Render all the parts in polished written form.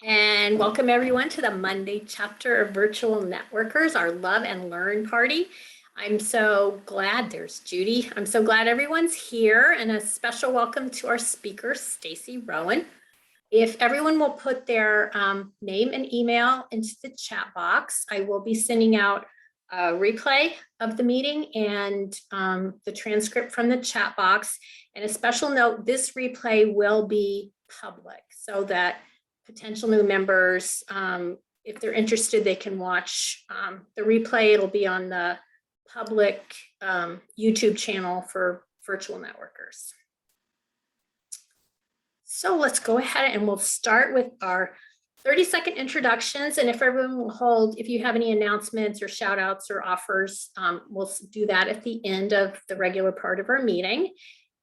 And welcome everyone to the Monday chapter of Virtual Networkers, our Love and Learn party. I'm so glad there's Judy. I'm so glad everyone's here, and a special welcome to our speaker, Stacy Rowan. If everyone will put their name and email into the chat box, I will be sending out a replay of the meeting and the transcript from the chat box. And a special note, this replay will be public so that potential new members, if they're interested, they can watch the replay. It'll be on the public YouTube channel for virtual networkers. So let's go ahead and we'll start with our 30-second introductions. And if everyone will hold, if you have any announcements or shout outs or offers, we'll do that at the end of the regular part of our meeting.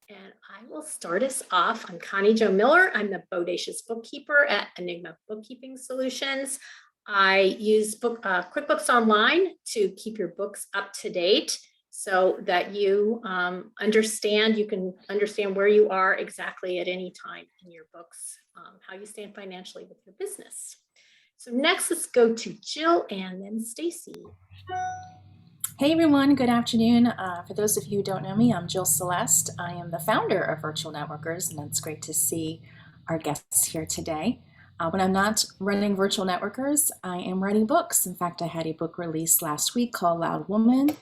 And I will start us off. I'm Connie Jo Miller. I'm the Bodacious Bookkeeper at Enigma Bookkeeping Solutions. I use QuickBooks Online to keep your books up to date so that you can understand where you are exactly at any time in your books, how you stand financially with your business. So next, let's go to Jill and then Stacy. Hey everyone, good afternoon. For those of you who don't know me, I'm Jill Celeste. I am the founder of Virtual Networkers, and it's great to see our guests here today. When I'm not running Virtual Networkers, I am writing books. In fact, I had a book released last week called Loud Woman.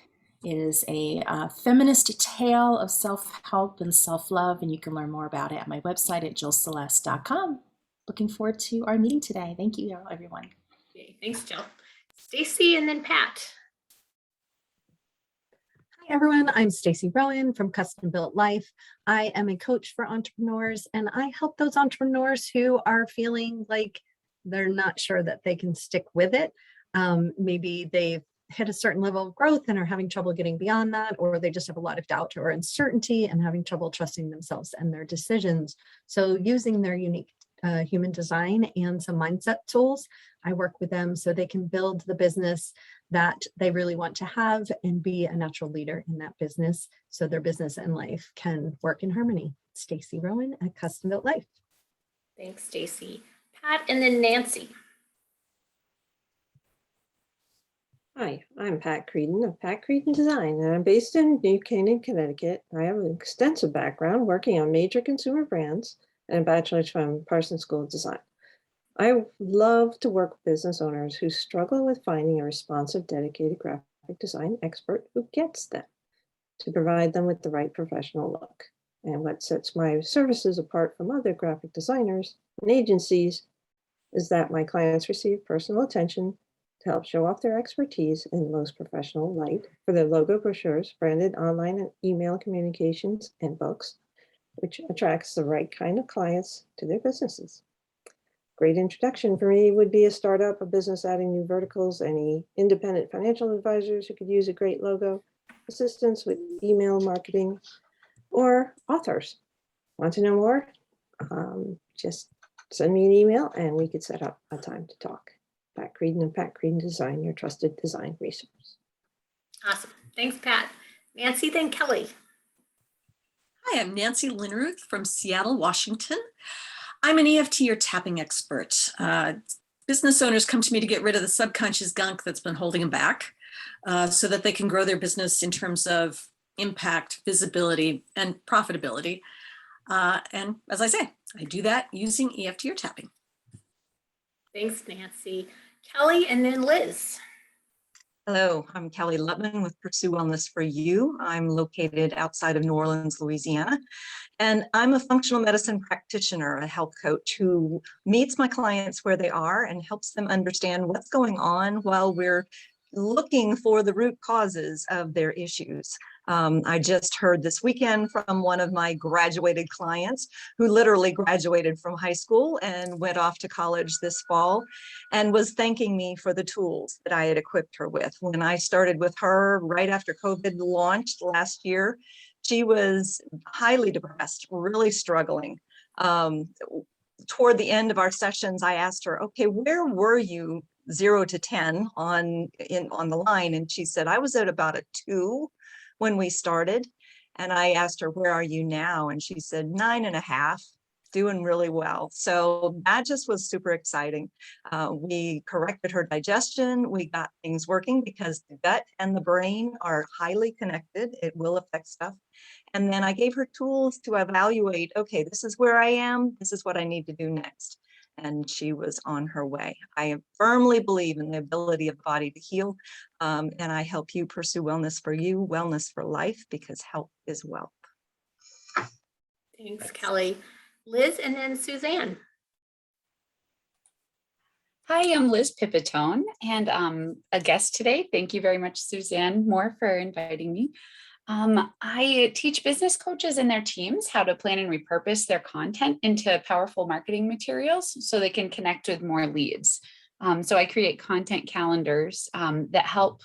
It is a feminist tale of self-help and self-love, and you can learn more about it at my website at jillceleste.com. Looking forward to our meeting today. Thank you, everyone. Okay, thanks, Jill. Stacy and then Pat. Hi everyone, I'm Stacy Rowan from Custom Built Life. I am a coach for entrepreneurs, and I help those entrepreneurs who are feeling like they're not sure that they can stick with it. Maybe they've hit a certain level of growth and are having trouble getting beyond that, or they just have a lot of doubt or uncertainty and having trouble trusting themselves and their decisions. So using their unique human design and some mindset tools, I work with them so they can build the business that they really want to have and be a natural leader in that business so their business and life can work in harmony. Stacy Rowan at Custom Built Life. Thanks, Stacy. Pat and then Nancy. Hi, I'm Pat Creedon of Pat Creedon Design, and I'm based in New Canaan, Connecticut. I have an extensive background working on major consumer brands and a bachelor's from Parsons School of Design. I love to work with business owners who struggle with finding a responsive, dedicated graphic design expert who gets them to provide them with the right professional look. And what sets my services apart from other graphic designers and agencies is that my clients receive personal attention to help show off their expertise in the most professional light for their logo brochures, branded online and email communications, and books, which attracts the right kind of clients to their businesses. Great introduction for me would be a startup, a business adding new verticals, any independent financial advisors who could use a great logo, assistants with email marketing, or authors. Want to know more? Just send me an email and we could set up a time to talk. Pat Creedon and Pat Creedon Design, your trusted design resource. Awesome. Thanks, Pat. Nancy, then Kelly. Hi, I'm Nancy Linruth from Seattle, Washington. I'm an EFT or tapping expert. Business owners come to me to get rid of the subconscious gunk that's been holding them back so that they can grow their business in terms of impact, visibility, and profitability. And as I say, I do that using EFT or tapping. Thanks, Nancy. Kelly and then Liz. Hello, I'm Kelly Lutman with Pursue Wellness for You. I'm located outside of New Orleans, Louisiana, and I'm a functional medicine practitioner, a health coach who meets my clients where they are and helps them understand what's going on while we're looking for the root causes of their issues. I just heard this weekend from one of my graduated clients who literally graduated from high school and went off to college this fall and was thanking me for the tools that I had equipped her with. When I started with her right after COVID launched last year, she was highly depressed, really struggling. Toward the end of our sessions, I asked her, okay, where were you 0 to 10 on the line? And she said, I was at about a 2 when we started. And I asked her, where are you now? And she said 9.5. doing really well. So that just was super exciting. We corrected her digestion. We got things working because the gut and the brain are highly connected. It will affect stuff. And then I gave her tools to evaluate, okay, this is where I am. This is what I need to do next. And she was on her way. I firmly believe in the ability of the body to heal. And I help you pursue wellness for you, wellness for life, because health is wealth. Thanks, Kelly. Liz and then Suzanne. Hi, I'm Liz Pipitone, and I'm a guest today. Thank you very much, Suzanne Moore, for inviting me. I teach business coaches and their teams how to plan and repurpose their content into powerful marketing materials so they can connect with more leads. So I create content calendars that help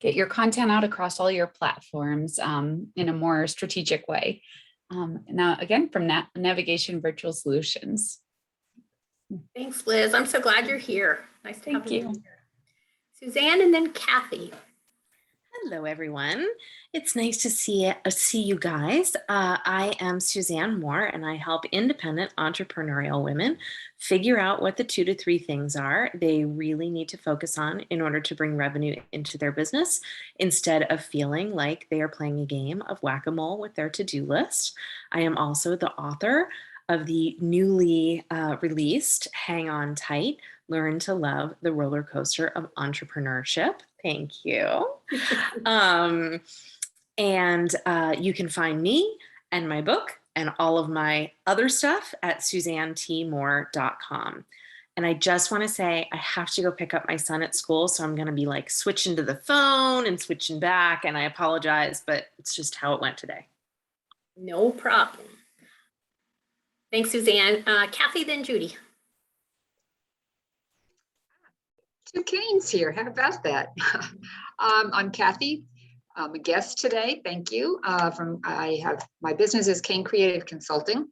get your content out across all your platforms in a more strategic way. Now, again, from Navigation Virtual Solutions. Thanks, Liz. I'm so glad you're here. Nice to have Thank you you. here. Suzanne and then Kathy. Hello, everyone. It's nice to see you guys. I am Suzanne Moore, and I help independent entrepreneurial women figure out what the 2 to 3 things are they really need to focus on in order to bring revenue into their business instead of feeling like they are playing a game of whack-a-mole with their to-do list. I am also the author of the newly released Hang On Tight, Learn to Love the Roller Coaster of Entrepreneurship. Thank you. And you can find me and my book and all of my other stuff at suzannetmoore.com. And I just want to say I have to go pick up my son at school, so I'm going to be like switching to the phone and switching back, and I apologize, but it's just how it went today. No problem. Thanks, Suzanne. Kathy, then Judy. Two Canes here. How about that? I'm Kathy. I'm a guest today. Thank you. My business is Cane Creative Consulting,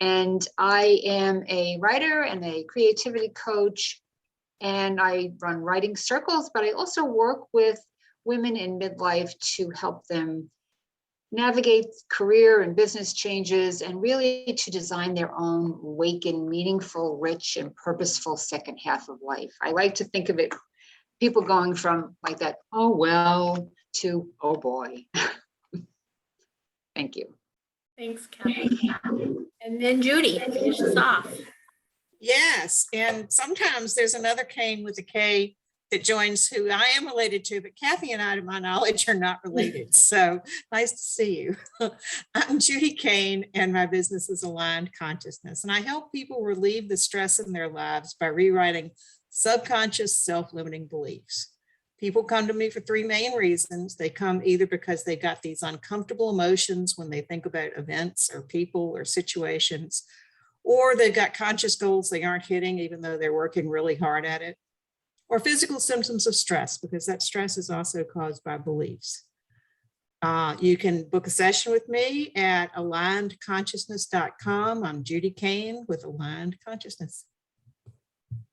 and I am a writer and a creativity coach, and I run writing circles. But I also work with women in midlife to help them navigate career and business changes, and really to design their own awakened, meaningful, rich, and purposeful second half of life. I like to think of it, people going from like that, oh well, to oh boy. Thank you. Thanks, Kathy. And then Judy, finish us off. Yes, and sometimes there's another Kane with a K that joins who I am related to, but Kathy and I, to my knowledge, are not related. So nice to see you. I'm Judy Kane, and my business is Aligned Consciousness, and I help people relieve the stress in their lives by rewriting subconscious self-limiting beliefs. People come to me for 3 main reasons. They come either because they got these uncomfortable emotions when they think about events or people or situations, or they've got conscious goals they aren't hitting even though they're working really hard at it, or physical symptoms of stress, because that stress is also caused by beliefs. You can book a session with me at alignedconsciousness.com. I'm Judy Kane with Aligned Consciousness.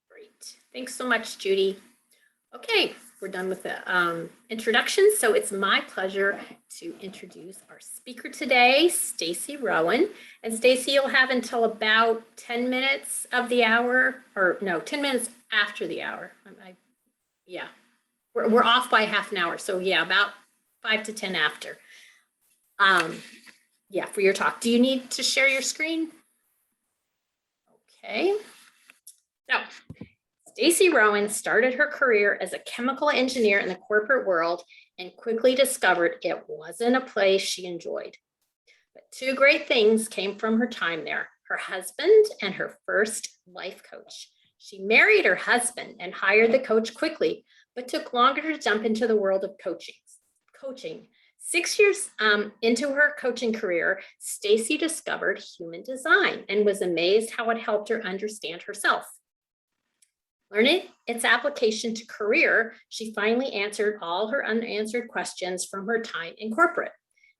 Great. Thanks so much, Judy. Okay, we're done with the introductions. So it's my pleasure to introduce our speaker today, Stacy Rowan. And Stacy, you'll have until about 10 minutes of the hour, or no, 10 minutes after the hour. Yeah, we're off by half an hour. So yeah, about 5 to 10 after. Yeah, for your talk. Do you need to share your screen? Okay. So Stacy Rowan started her career as a chemical engineer in the corporate world and quickly discovered it wasn't a place she enjoyed. But 2 great things came from her time there: her husband and her first life coach. She married her husband and hired the coach quickly, but took longer to jump into the world of coaching. 6 years into her coaching career, Stacy discovered human design and was amazed how it helped her understand herself. Learning its application to career, she finally answered all her unanswered questions from her time in corporate.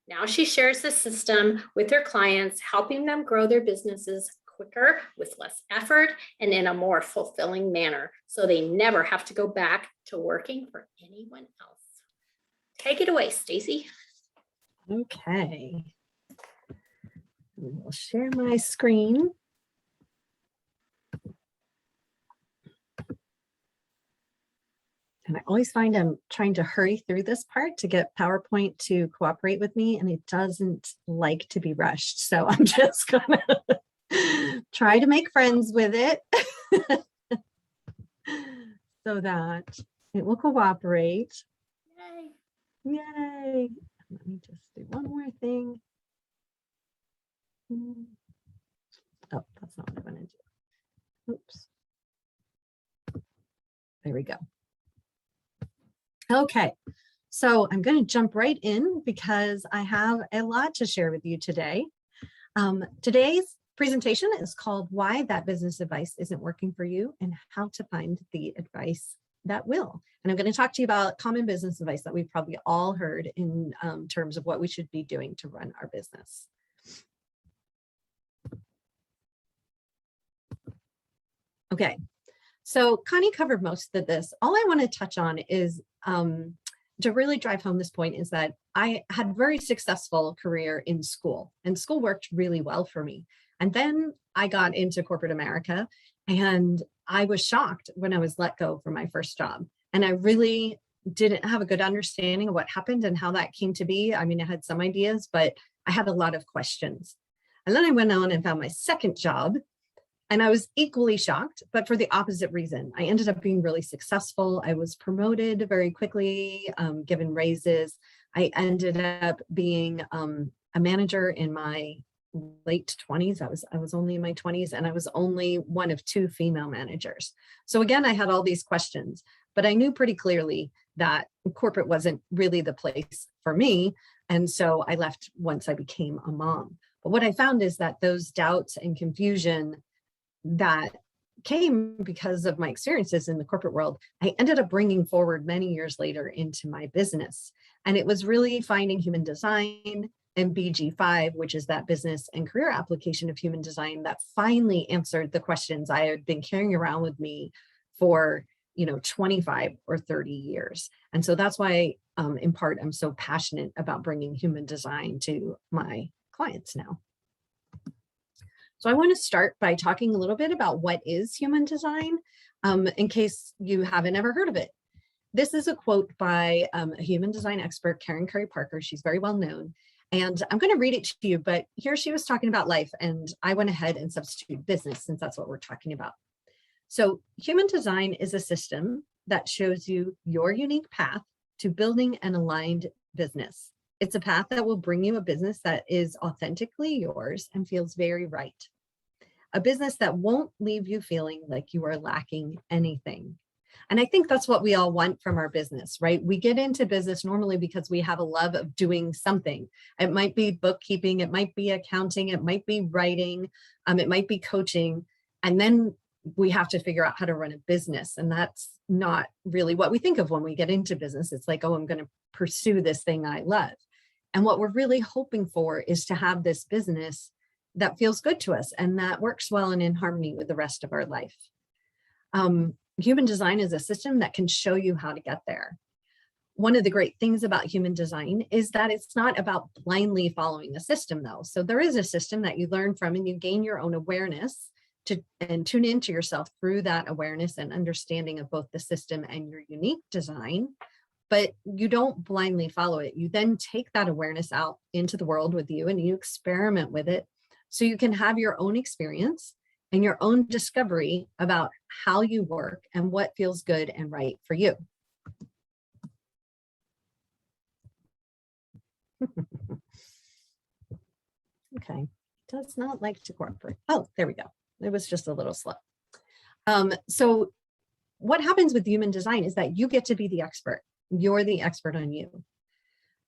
Now she shares the system with her clients, helping them grow their businesses quicker, with less effort, and in a more fulfilling manner, so they never have to go back to working for anyone else. Take it away, Stacy. Okay. We'll share my screen. And I always find I'm trying to hurry through this part to get PowerPoint to cooperate with me, and it doesn't like to be rushed. So I'm just gonna try to make friends with it so that it will cooperate. Yay. Yay. Let me just do one more thing. Oh, that's not what I want to do. Oops. There we go. Okay, so I'm going to jump right in because I have a lot to share with you today. Today's presentation is called Why That Business Advice Isn't Working for You and How to Find the Advice That Will. And I'm going to talk to you about common business advice that we've probably all heard in terms of what we should be doing to run our business. Okay, so Connie covered most of this. All I want to touch on is to really drive home this point is that I had a very successful career in school, and school worked really well for me. And then I got into corporate America, and I was shocked when I was let go from my first job. And I really didn't have a good understanding of what happened and how that came to be. I mean, I had some ideas, but I had a lot of questions. And then I went on and found my second job. And I was equally shocked, but for the opposite reason. I ended up being really successful. I was promoted very quickly, given raises. I ended up being a manager in my late 20s. I was only in my 20s, and I was only one of 2 female managers. So again, I had all these questions, but I knew pretty clearly that corporate wasn't really the place for me. And so I left once I became a mom. But what I found is that those doubts and confusion that came because of my experiences in the corporate world, I ended up bringing forward many years later into my business. And it was really finding human design and BG5, which is that business and career application of human design, that finally answered the questions I had been carrying around with me for 25 or 30 years. And so that's why, in part, I'm so passionate about bringing human design to my clients now. So I want to start by talking a little bit about what is human design, in case you haven't ever heard of it. This is a quote by a human design expert, Karen Curry Parker. She's very well known. And I'm going to read it to you, but here she was talking about life, and I went ahead and substituted business since that's what we're talking about. So human design is a system that shows you your unique path to building an aligned business. It's a path that will bring you a business that is authentically yours and feels very right. A business that won't leave you feeling like you are lacking anything. And I think that's what we all want from our business, right? We get into business normally because we have a love of doing something. It might be bookkeeping, it might be accounting, it might be writing, it might be coaching. And then we have to figure out how to run a business. And that's not really what we think of when we get into business. It's like, oh, I'm going to pursue this thing I love. And what we're really hoping for is to have this business that feels good to us and that works well and in harmony with the rest of our life. Human design is a system that can show you how to get there. One of the great things about human design is that it's not about blindly following a system, though. So there is a system that you learn from, and you gain your own awareness and tune into yourself through that awareness and understanding of both the system and your unique design. But you don't blindly follow it. You then take that awareness out into the world with you, and you experiment with it so you can have your own experience and your own discovery about how you work and what feels good and right for you. Okay, does not like to cooperate. Oh, there we go. It was just a little slow. So what happens with human design is that you get to be the expert. You're the expert on you.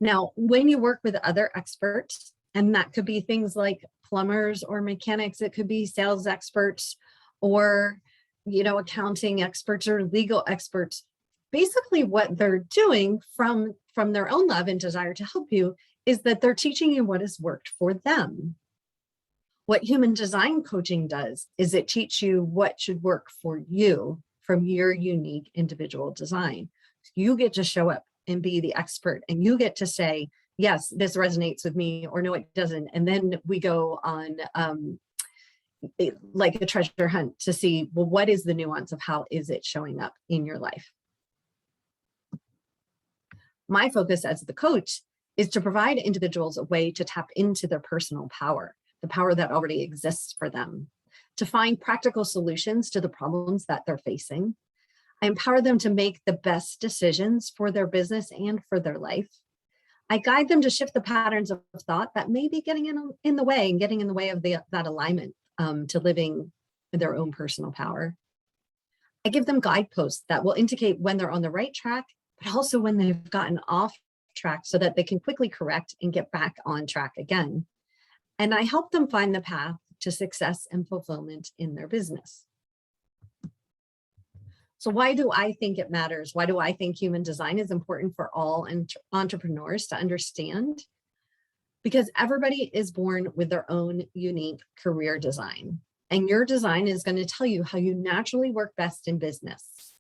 Now, when you work with other experts, and that could be things like plumbers or mechanics, it could be sales experts or, accounting experts or legal experts. Basically, what they're doing from their own love and desire to help you is that they're teaching you what has worked for them. What human design coaching does is it teaches you what should work for you from your unique individual design. You get to show up and be the expert, and you get to say, yes, this resonates with me, or no, it doesn't. And then we go on like a treasure hunt to see, well, what is the nuance of how is it showing up in your life? My focus as the coach is to provide individuals a way to tap into their personal power, the power that already exists for them, to find practical solutions to the problems that they're facing. I empower them to make the best decisions for their business and for their life. I guide them to shift the patterns of thought that may be getting in the way and getting in the way of that alignment to living their own personal power. I give them guideposts that will indicate when they're on the right track, but also when they've gotten off track so that they can quickly correct and get back on track again. And I help them find the path to success and fulfillment in their business. So why do I think it matters? Why do I think human design is important for all entrepreneurs to understand? Because everybody is born with their own unique career design. And your design is going to tell you how you naturally work best in business.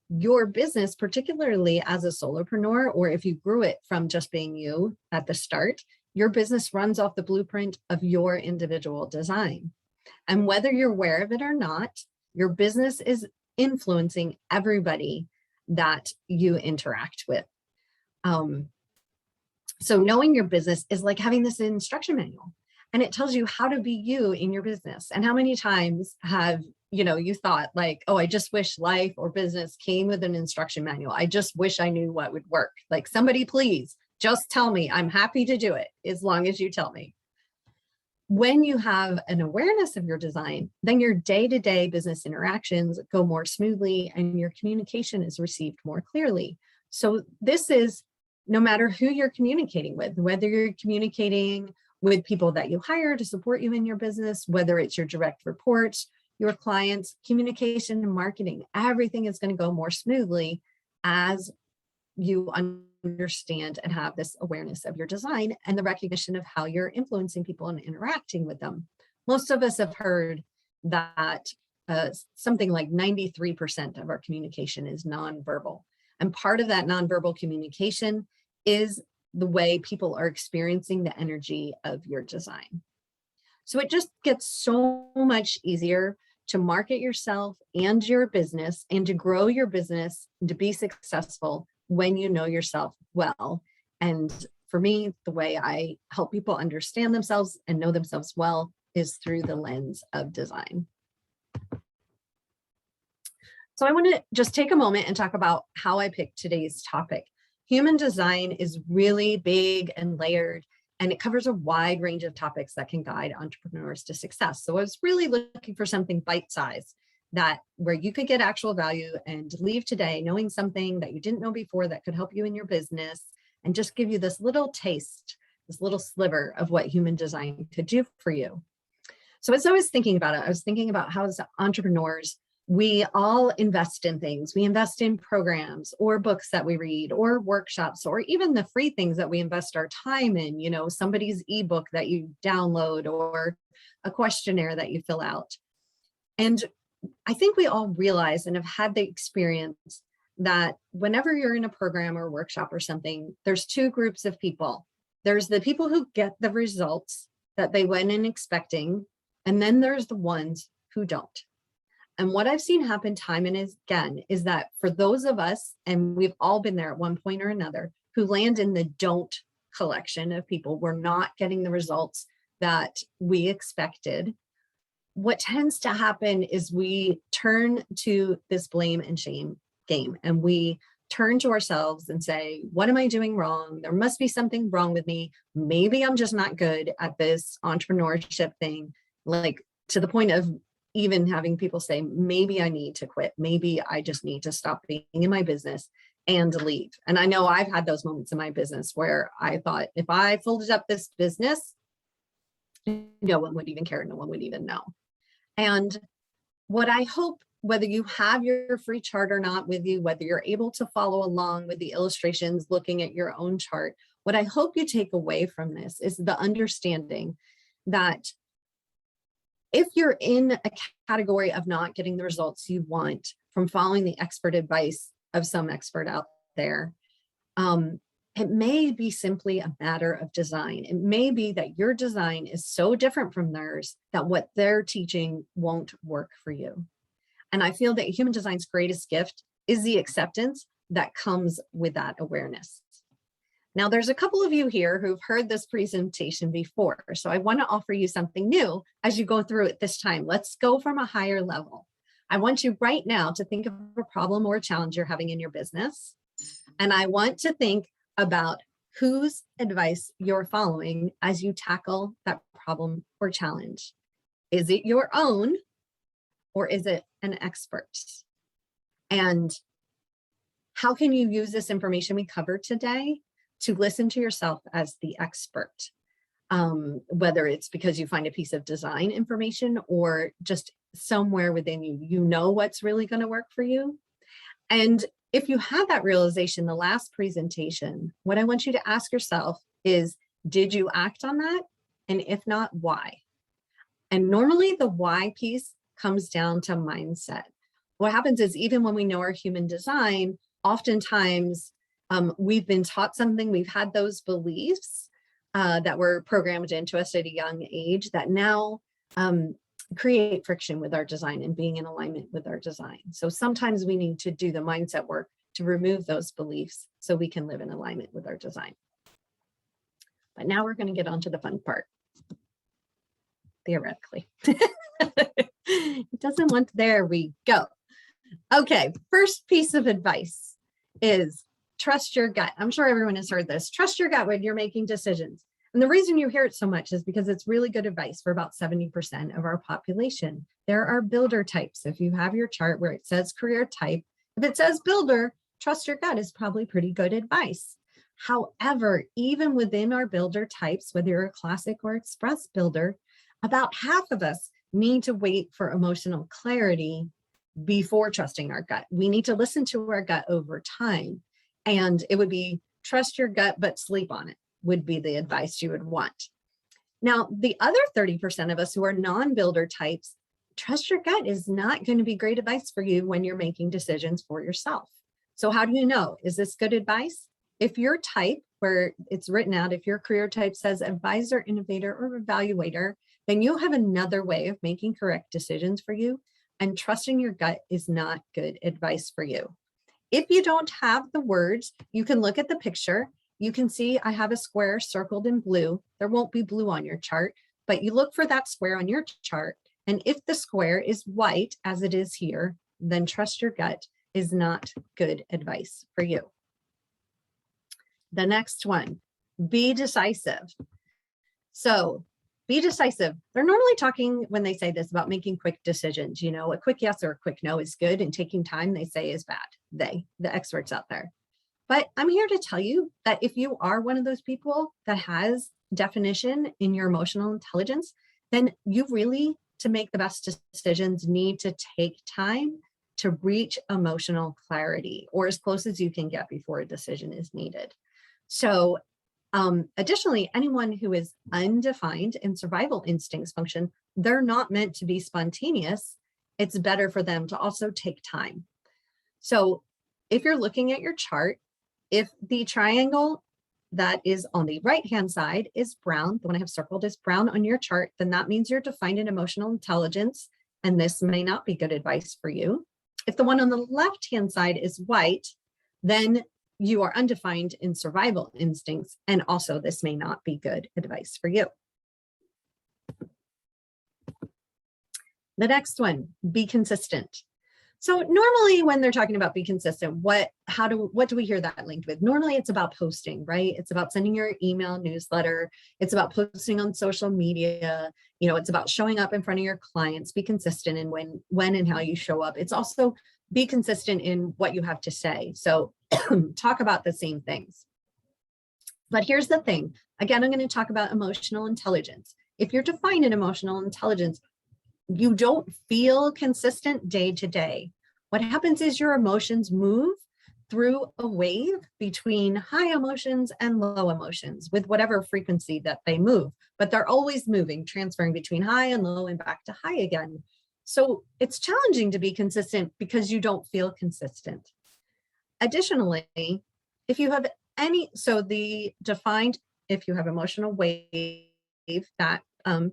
Your business, particularly as a solopreneur, or if you grew it from just being you at the start, your business runs off the blueprint of your individual design. And whether you're aware of it or not, your business is influencing everybody that you interact with. So knowing your business is like having this instruction manual, and it tells you how to be you in your business. And how many times have you thought like, oh, I just wish life or business came with an instruction manual. I just wish I knew what would work. Like, somebody please just tell me. I'm happy to do it as long as you tell me. When you have an awareness of your design, then your day-to-day business interactions go more smoothly and your communication is received more clearly. So this is no matter who you're communicating with, whether you're communicating with people that you hire to support you in your business, whether it's your direct reports, your clients, communication and marketing, everything is going to go more smoothly as you understand and have this awareness of your design and the recognition of how you're influencing people and interacting with them. Most of us have heard that something like 93% of our communication is nonverbal. And part of that nonverbal communication is the way people are experiencing the energy of your design. So it just gets so much easier to market yourself and your business and to grow your business and to be successful when you know yourself well. And for me, the way I help people understand themselves and know themselves well is through the lens of design. So I want to just take a moment and talk about how I picked today's topic. Human design is really big and layered, and it covers a wide range of topics that can guide entrepreneurs to success. So I was really looking for something bite-sized where you could get actual value and leave today knowing something that you didn't know before that could help you in your business and just give you this little taste, this little sliver of what human design could do for you. So as I was thinking about it, I was thinking about how as entrepreneurs, we all invest in things. We invest in programs or books that we read or workshops or even the free things that we invest our time in, somebody's ebook that you download or a questionnaire that you fill out. And I think we all realize and have had the experience that whenever you're in a program or workshop or something, there's two groups of people. There's the people who get the results that they went in expecting, and then there's the ones who don't. And what I've seen happen time and again is that for those of us, and we've all been there at one point or another, who land in the don't collection of people, we're not getting the results that we expected. What tends to happen is we turn to this blame and shame game, and we turn to ourselves and say, what am I doing wrong? There must be something wrong with me. Maybe I'm just not good at this entrepreneurship thing, like to the point of even having people say, maybe I need to quit. Maybe I just need to stop being in my business and leave. And I know I've had those moments in my business where I thought, if I folded up this business, no one would even care. No one would even know. And what I hope, whether you have your free chart or not with you, whether you're able to follow along with the illustrations, looking at your own chart, what I hope you take away from this is the understanding that if you're in a category of not getting the results you want from following the expert advice of some expert out there, It may be simply a matter of design. It may be that your design is so different from theirs that what they're teaching won't work for you. And I feel that human design's greatest gift is the acceptance that comes with that awareness. Now, there's a couple of you here who've heard this presentation before, so I want to offer you something new as you go through it this time. Let's go from a higher level. I want you right now to think of a problem or a challenge you're having in your business, and I want to think about whose advice you're following as you tackle that problem or challenge. Is it your own, or is it an expert's? And how can you use this information we covered today to listen to yourself as the expert? Whether it's because you find a piece of design information or just somewhere within you, you know what's really going to work for you. And if you had that realization the last presentation, what I want you to ask yourself is, did you act on that? And if not, why? And normally the why piece comes down to mindset. What happens is, even when we know our human design, oftentimes we've been taught something, we've had those beliefs that were programmed into us at a young age that now create friction with our design and being in alignment with our design. So sometimes we need to do the mindset work to remove those beliefs so we can live in alignment with our design. But now we're going to get on to the fun part. Theoretically. It doesn't want, there we go. Okay, first piece of advice is trust your gut. I'm sure everyone has heard this. Trust your gut when you're making decisions. And the reason you hear it so much is because it's really good advice for about 70% of our population. There are builder types. If you have your chart where it says career type, if it says builder, trust your gut is probably pretty good advice. However, even within our builder types, whether you're a classic or express builder, about half of us need to wait for emotional clarity before trusting our gut. We need to listen to our gut over time. And it would be trust your gut, but sleep on it would be the advice you would want. Now, the other 30% of us who are non-builder types, trust your gut is not going to be great advice for you when you're making decisions for yourself. So how do you know? Is this good advice? If your type, where it's written out, if your career type says advisor, innovator, or evaluator, then you have another way of making correct decisions for you. And trusting your gut is not good advice for you. If you don't have the words, you can look at the picture. You can see I have a square circled in blue. There won't be blue on your chart, but you look for that square on your chart. And if the square is white, as it is here, then trust your gut is not good advice for you. The next one, be decisive. So be decisive. They're normally talking, when they say this, about making quick decisions. You know, a quick yes or a quick no is good, and taking time, they say, is bad. The experts out there. But I'm here to tell you that if you are one of those people that has definition in your emotional intelligence, then you really, to make the best decisions, need to take time to reach emotional clarity, or as close as you can get before a decision is needed. So additionally, anyone who is undefined in survival instincts function, they're not meant to be spontaneous. It's better for them to also take time. So if you're looking at your chart, if the triangle that is on the right-hand side is brown, the one I have circled is brown on your chart, then that means you're defined in emotional intelligence, and this may not be good advice for you. If the one on the left-hand side is white, then you are undefined in survival instincts, and also this may not be good advice for you. The next one, be consistent. So normally when they're talking about be consistent, what do we hear that linked with? Normally it's about posting, right? It's about sending your email newsletter. It's about posting on social media. You know, it's about showing up in front of your clients. Be consistent in when and how you show up. It's also be consistent in what you have to say. So talk about the same things. But here's the thing. Again, I'm going to talk about emotional intelligence. If you're defined in emotional intelligence, you don't feel consistent day to day. What happens is your emotions move through a wave between high emotions and low emotions with whatever frequency that they move, but they're always moving, transferring between high and low and back to high again. So it's challenging to be consistent because you don't feel consistent. Additionally, if you have so the defined, if you have emotional wave, that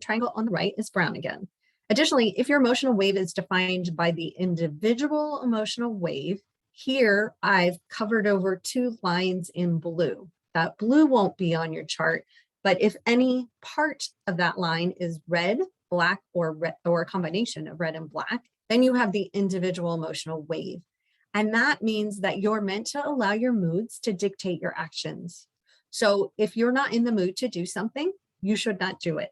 triangle on the right is brown again. Additionally, if your emotional wave is defined by the individual emotional wave, here I've covered over 2 lines in blue. That blue won't be on your chart, but if any part of that line is red, black, or a combination of red and black, then you have the individual emotional wave. And that means that you're meant to allow your moods to dictate your actions. So if you're not in the mood to do something, you should not do it.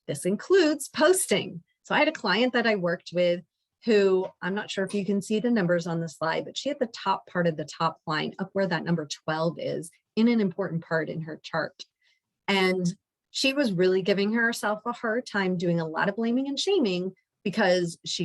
This includes posting. So I had a client that I worked with who, I'm not sure if you can see the numbers on the slide, but she had the top part of the top line up where that number 12 is in an important part in her chart. And she was really giving herself a hard time, doing a lot of blaming and shaming because she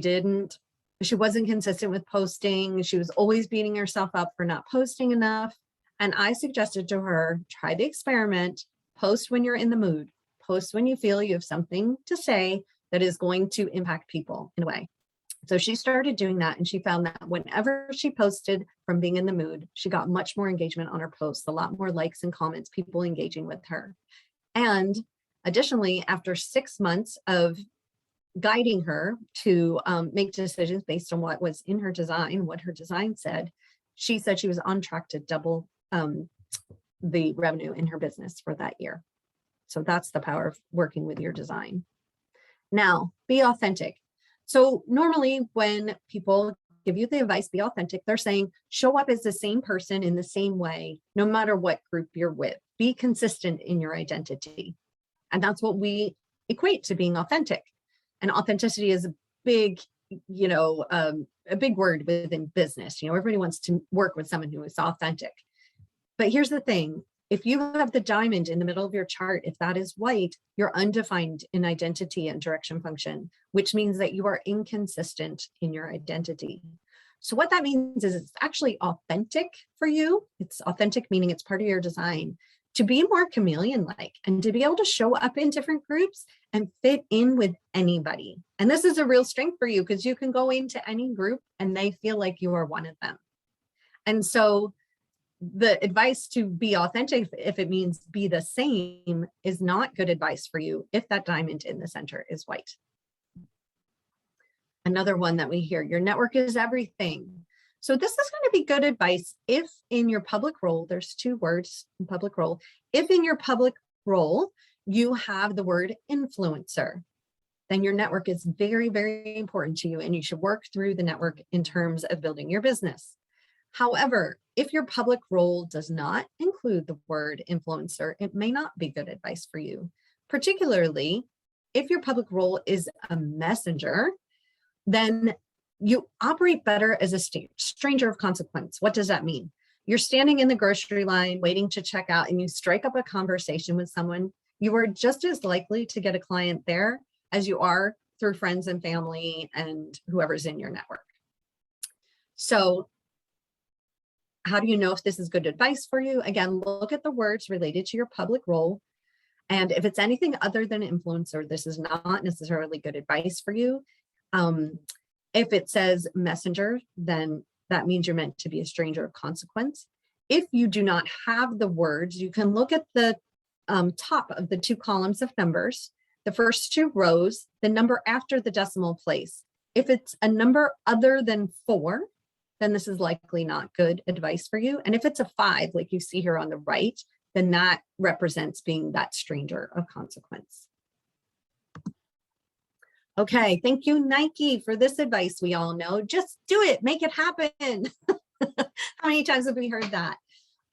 wasn't consistent with posting. She was always beating herself up for not posting enough. And I suggested to her, try the experiment, post when you're in the mood, post when you feel you have something to say that is going to impact people in a way. So she started doing that, and she found that whenever she posted from being in the mood, she got much more engagement on her posts, a lot more likes and comments, people engaging with her. And additionally, after 6 months of guiding her to make decisions based on what was in her design, what her design said, she said she was on track to double the revenue in her business for that year. So that's the power of working with your design. Now, be authentic. So normally when people give you the advice, be authentic, they're saying, show up as the same person in the same way, no matter what group you're with. Be consistent in your identity. And that's what we equate to being authentic. And authenticity is a big, a big word within business. Everybody wants to work with someone who is authentic. But here's the thing. If you have the diamond in the middle of your chart, if that is white, you're undefined in identity and direction function, which means that you are inconsistent in your identity. So what that means is it's actually authentic for you. It's authentic, meaning it's part of your design, to be more chameleon-like and to be able to show up in different groups and fit in with anybody. And this is a real strength for you because you can go into any group and they feel like you are one of them. And so the advice to be authentic, if it means be the same, is not good advice for you if that diamond in the center is white. Another one that we hear, your network is everything. So this is going to be good advice if in your public role, there's 2 words in public role, if in your public role you have the word influencer, then your network is very, very important to you and you should work through the network in terms of building your business. However, if your public role does not include the word influencer, it may not be good advice for you, particularly if your public role is a messenger, then you operate better as a stranger of consequence. What does that mean? You're standing in the grocery line waiting to check out and you strike up a conversation with someone, you are just as likely to get a client there as you are through friends and family and whoever's in your network. So how do you know if this is good advice for you? Again, look at the words related to your public role. And if it's anything other than influencer, this is not necessarily good advice for you. If it says messenger, then that means you're meant to be a stranger of consequence. If you do not have the words, you can look at the top of the 2 columns of numbers, the first 2 rows, the number after the decimal place. If it's a number other than 4, then this is likely not good advice for you. And if it's a 5, like you see here on the right, then that represents being that stranger of consequence. Okay, thank you, Nike, for this advice. We all know, just do it, make it happen. How many times have we heard that?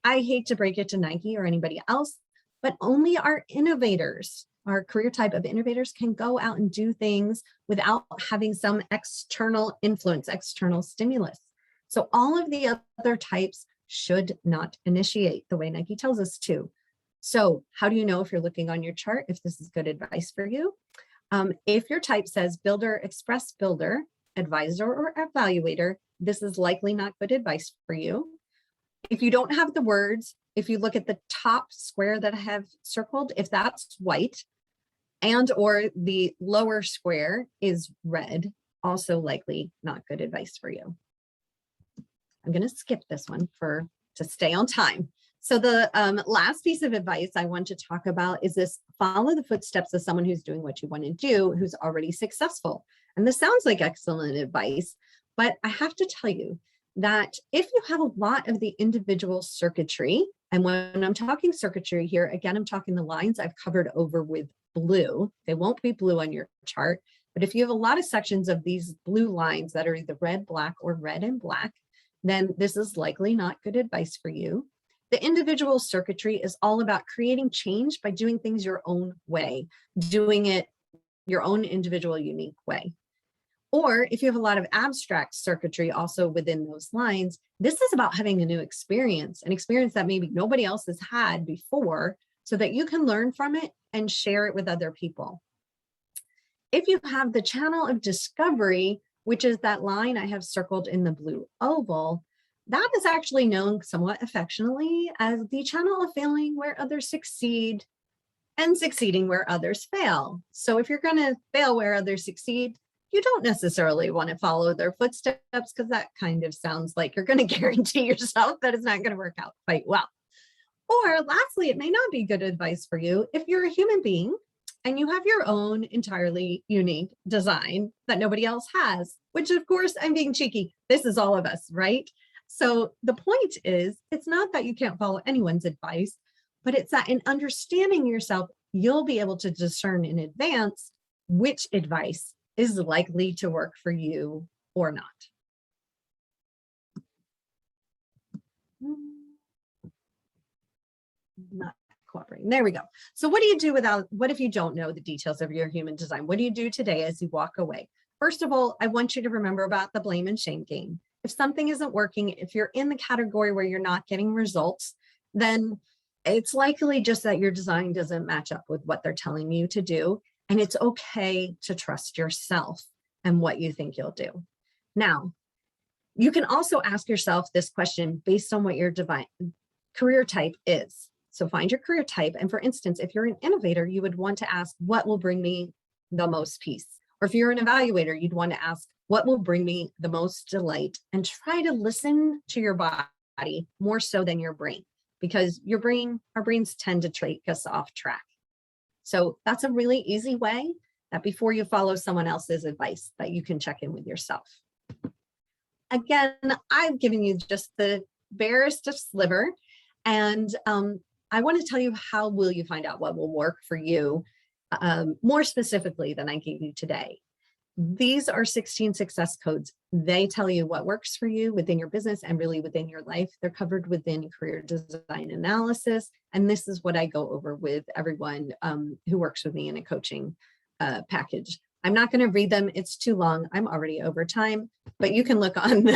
I hate to break it to Nike or anybody else, but only our innovators, our career type of innovators, can go out and do things without having some external influence, external stimulus. So all of the other types should not initiate the way Nike tells us to. So how do you know if you're looking on your chart if this is good advice for you? If your type says builder, express builder, advisor, or evaluator, this is likely not good advice for you. If you don't have the words, if you look at the top square that I have circled, if that's white and or the lower square is red, also likely not good advice for you. I'm going to skip this one to stay on time. So the last piece of advice I want to talk about is this: follow the footsteps of someone who's doing what you want to do, who's already successful. And this sounds like excellent advice, but I have to tell you that if you have a lot of the individual circuitry, and when I'm talking circuitry here, again, I'm talking the lines I've covered over with blue. They won't be blue on your chart, but if you have a lot of sections of these blue lines that are either red, black, or red and black, then this is likely not good advice for you. The individual circuitry is all about creating change by doing things your own way, doing it your own individual, unique way. Or if you have a lot of abstract circuitry also within those lines, this is about having a new experience, an experience that maybe nobody else has had before, so that you can learn from it and share it with other people. If you have the channel of discovery, which is that line I have circled in the blue oval, that is actually known somewhat affectionately as the channel of failing where others succeed and succeeding where others fail. So if you're going to fail where others succeed, you don't necessarily want to follow their footsteps, because that kind of sounds like you're going to guarantee yourself that it's not going to work out quite well. Or lastly, it may not be good advice for you if you're a human being and you have your own entirely unique design that nobody else has, which of course, I'm being cheeky. This is all of us, right? So the point is, it's not that you can't follow anyone's advice, but it's that in understanding yourself, you'll be able to discern in advance which advice is likely to work for you or not. Not cooperating. There we go. So what do you do what if you don't know the details of your human design? What do you do today as you walk away? First of all, I want you to remember about the blame and shame game. If something isn't working, if you're in the category where you're not getting results, then it's likely just that your design doesn't match up with what they're telling you to do. And it's okay to trust yourself and what you think you'll do. Now, you can also ask yourself this question based on what your career type is. So find your career type. And for instance, if you're an innovator, you would want to ask, what will bring me the most peace? Or if you're an evaluator, you'd want to ask, what will bring me the most delight? And try to listen to your body more so than your brain, because our brains tend to take us off track. So that's a really easy way that before you follow someone else's advice, that you can check in with yourself. Again, I've given you just the barest of sliver, and I want to tell you how will you find out what will work for you more specifically than I gave you today. These are 16 success codes. They tell you what works for you within your business and really within your life. They're covered within career design analysis. And this is what I go over with everyone who works with me in a coaching package. I'm not going to read them. It's too long. I'm already over time, but you can look on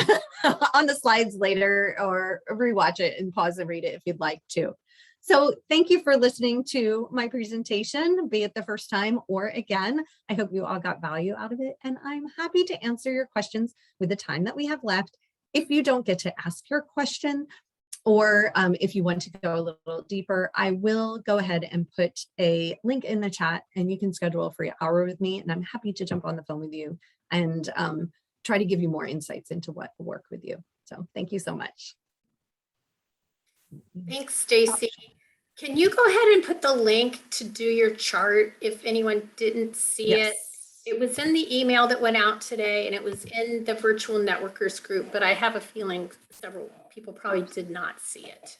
on the slides later or rewatch it and pause and read it if you'd like to. So thank you for listening to my presentation, be it the first time or again. I hope you all got value out of it, and I'm happy to answer your questions with the time that we have left. If you don't get to ask your question, or if you want to go a little deeper, I will go ahead and put a link in the chat, and you can schedule a free hour with me, and I'm happy to jump on the phone with you and try to give you more insights into what will work with you. So thank you so much. Thanks, Stacy. Can you go ahead and put the link to do your chart if anyone didn't see it? It was in the email that went out today, and it was in the virtual networkers group, but I have a feeling several people probably did not see it.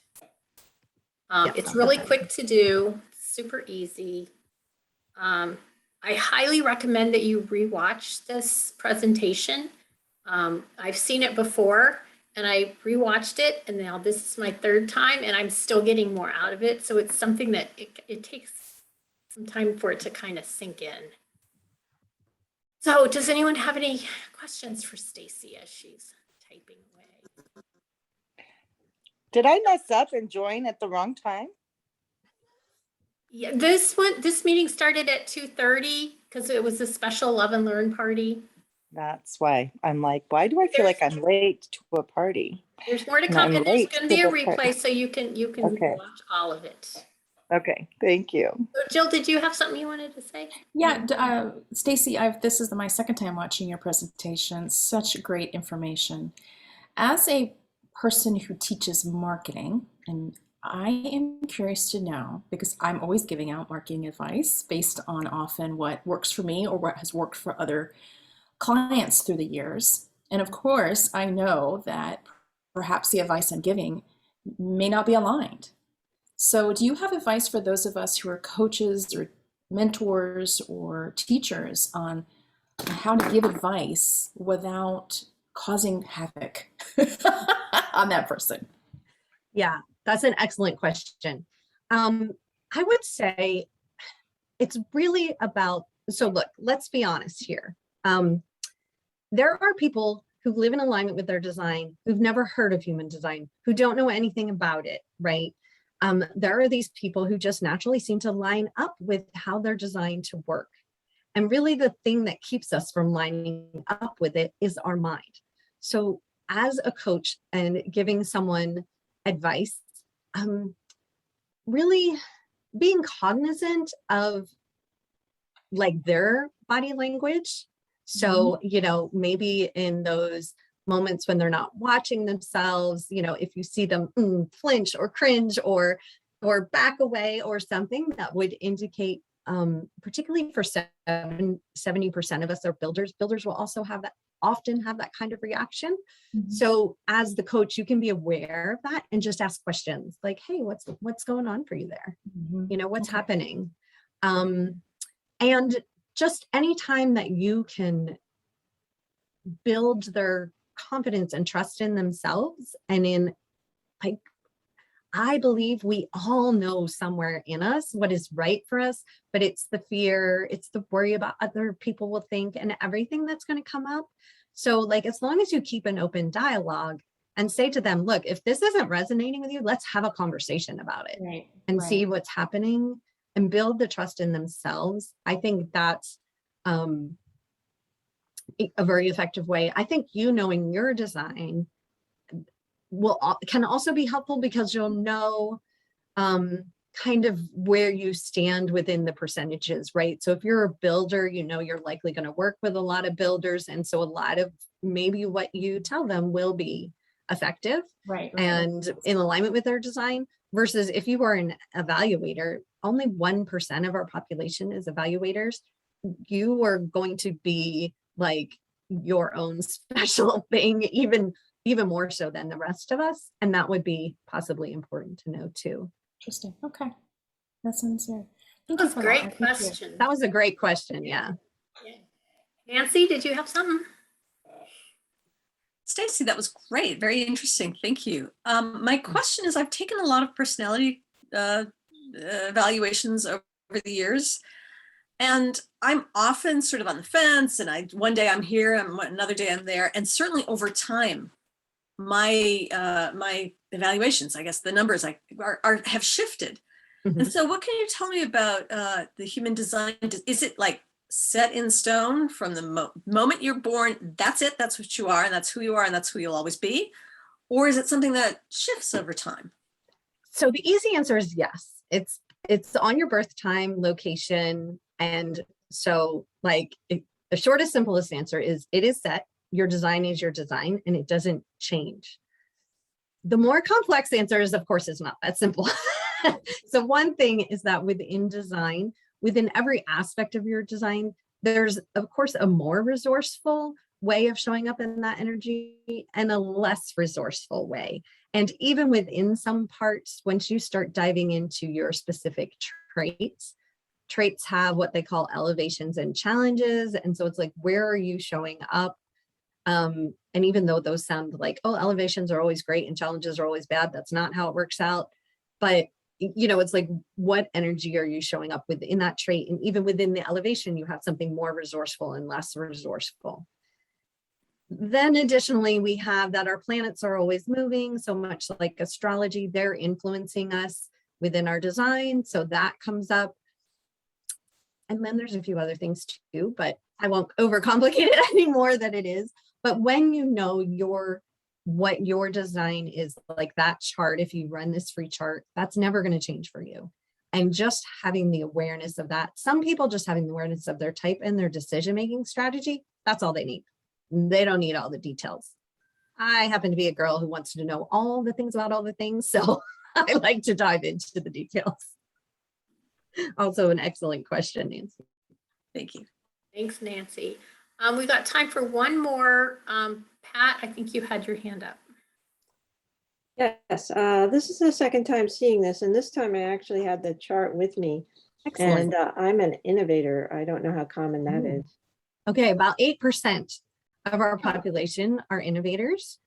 It's really quick to do, super easy. I highly recommend that you rewatch this presentation. I've seen it before, and I rewatched it, and now this is my third time, and I'm still getting more out of it. So it's something that it takes some time for it to kind of sink in. So does anyone have any questions for Stacy as she's typing away? Did I mess up and join at the wrong time? Yeah, this meeting started at 2:30 because it was a special Love and Learn party. That's why I'm like, why do I feel like I'm late to a party? There's more to come, and there's going to be a replay, so you can Okay. watch all of it. Okay, thank you. So Jill, did you have something you wanted to say? Yeah, Stacy, this is my second time watching your presentation. Such great information. As a person who teaches marketing, and I am curious to know, because I'm always giving out marketing advice based on often what works for me or what has worked for other clients through the years. And of course, I know that perhaps the advice I'm giving may not be aligned. So do you have advice for those of us who are coaches or mentors or teachers on how to give advice without causing havoc on that person? Yeah, that's an excellent question. I would say it's really about, so look, let's be honest here. There are people who live in alignment with their design, who've never heard of human design, who don't know anything about it, right? There are these people who just naturally seem to line up with how they're designed to work. And really the thing that keeps us from lining up with it is our mind. So as a coach and giving someone advice, really being cognizant of like their body language. So, maybe in those moments when they're not watching themselves, if you see them flinch or cringe or back away or something, that would indicate, particularly for 70% of us are builders. Builders will also often have that kind of reaction. So as the coach, you can be aware of that and just ask questions like, hey, what's going on for you there? What's happening? And just anytime that you can build their confidence and trust in themselves and in, like, I believe we all know somewhere in us what is right for us, but it's the fear, it's the worry about other people will think and everything that's going to come up. So like, as long as you keep an open dialogue and say to them, look, if this isn't resonating with you, let's have a conversation about it and see what's happening and build the trust in themselves. I think that's a very effective way. I think knowing your design can also be helpful because you'll know kind of where you stand within the percentages, right? So if you're a builder, you're likely going to work with a lot of builders. And so a lot of maybe what you tell them will be effective and in alignment with their design, versus if you are an evaluator, only 1% of our population is evaluators. You are going to be like your own special thing, even more so than the rest of us. And that would be possibly important to know too. Interesting. Okay. That sounds good. That's a great question. That was a great question. Yeah. Nancy, did you have something? Stacy, that was great. Very interesting. Thank you. My question is, I've taken a lot of personality evaluations over the years, and I'm often sort of on the fence, and one day I'm here, and another day I'm there. And certainly over time, my evaluations, I guess the numbers have shifted. And so what can you tell me about the human design? Is it like set in stone from the moment you're born? That's it, that's what you are, and that's who you are, and that's who you'll always be? Or is it something that shifts over time? So the easy answer is yes. It's on your birth time, location. And so like the shortest, simplest answer is it is set. Your design is your design and it doesn't change. The more complex answer is, of course, it's not that simple. So one thing is that within design, within every aspect of your design, there's, of course, a more resourceful way of showing up in that energy and a less resourceful way. And even within some parts, once you start diving into your specific traits have what they call elevations and challenges. And so it's like, where are you showing up? And even though those sound like, oh, elevations are always great and challenges are always bad, that's not how it works out. But it's like, what energy are you showing up with in that trait? And even within the elevation, you have something more resourceful and less resourceful. Then additionally, we have that our planets are always moving, so much like astrology, they're influencing us within our design. So that comes up. And then there's a few other things too, but I won't overcomplicate it any more than it is. But when you know what your design is, like that chart, if you run this free chart, that's never going to change for you. And just having the awareness of that, some people just having the awareness of their type and their decision-making strategy, that's all they need. They don't need all the details. I happen to be a girl who wants to know all the things about all the things. So I like to dive into the details. Also an excellent question, Nancy. Thank you. Thanks, Nancy. We've got time for one more. Pat, I think you had your hand up. Yes, this is the second time seeing this, and this time I actually had the chart with me. Excellent. And I'm an innovator. I don't know how common that Ooh. is. Okay, about 8% of our population are innovators.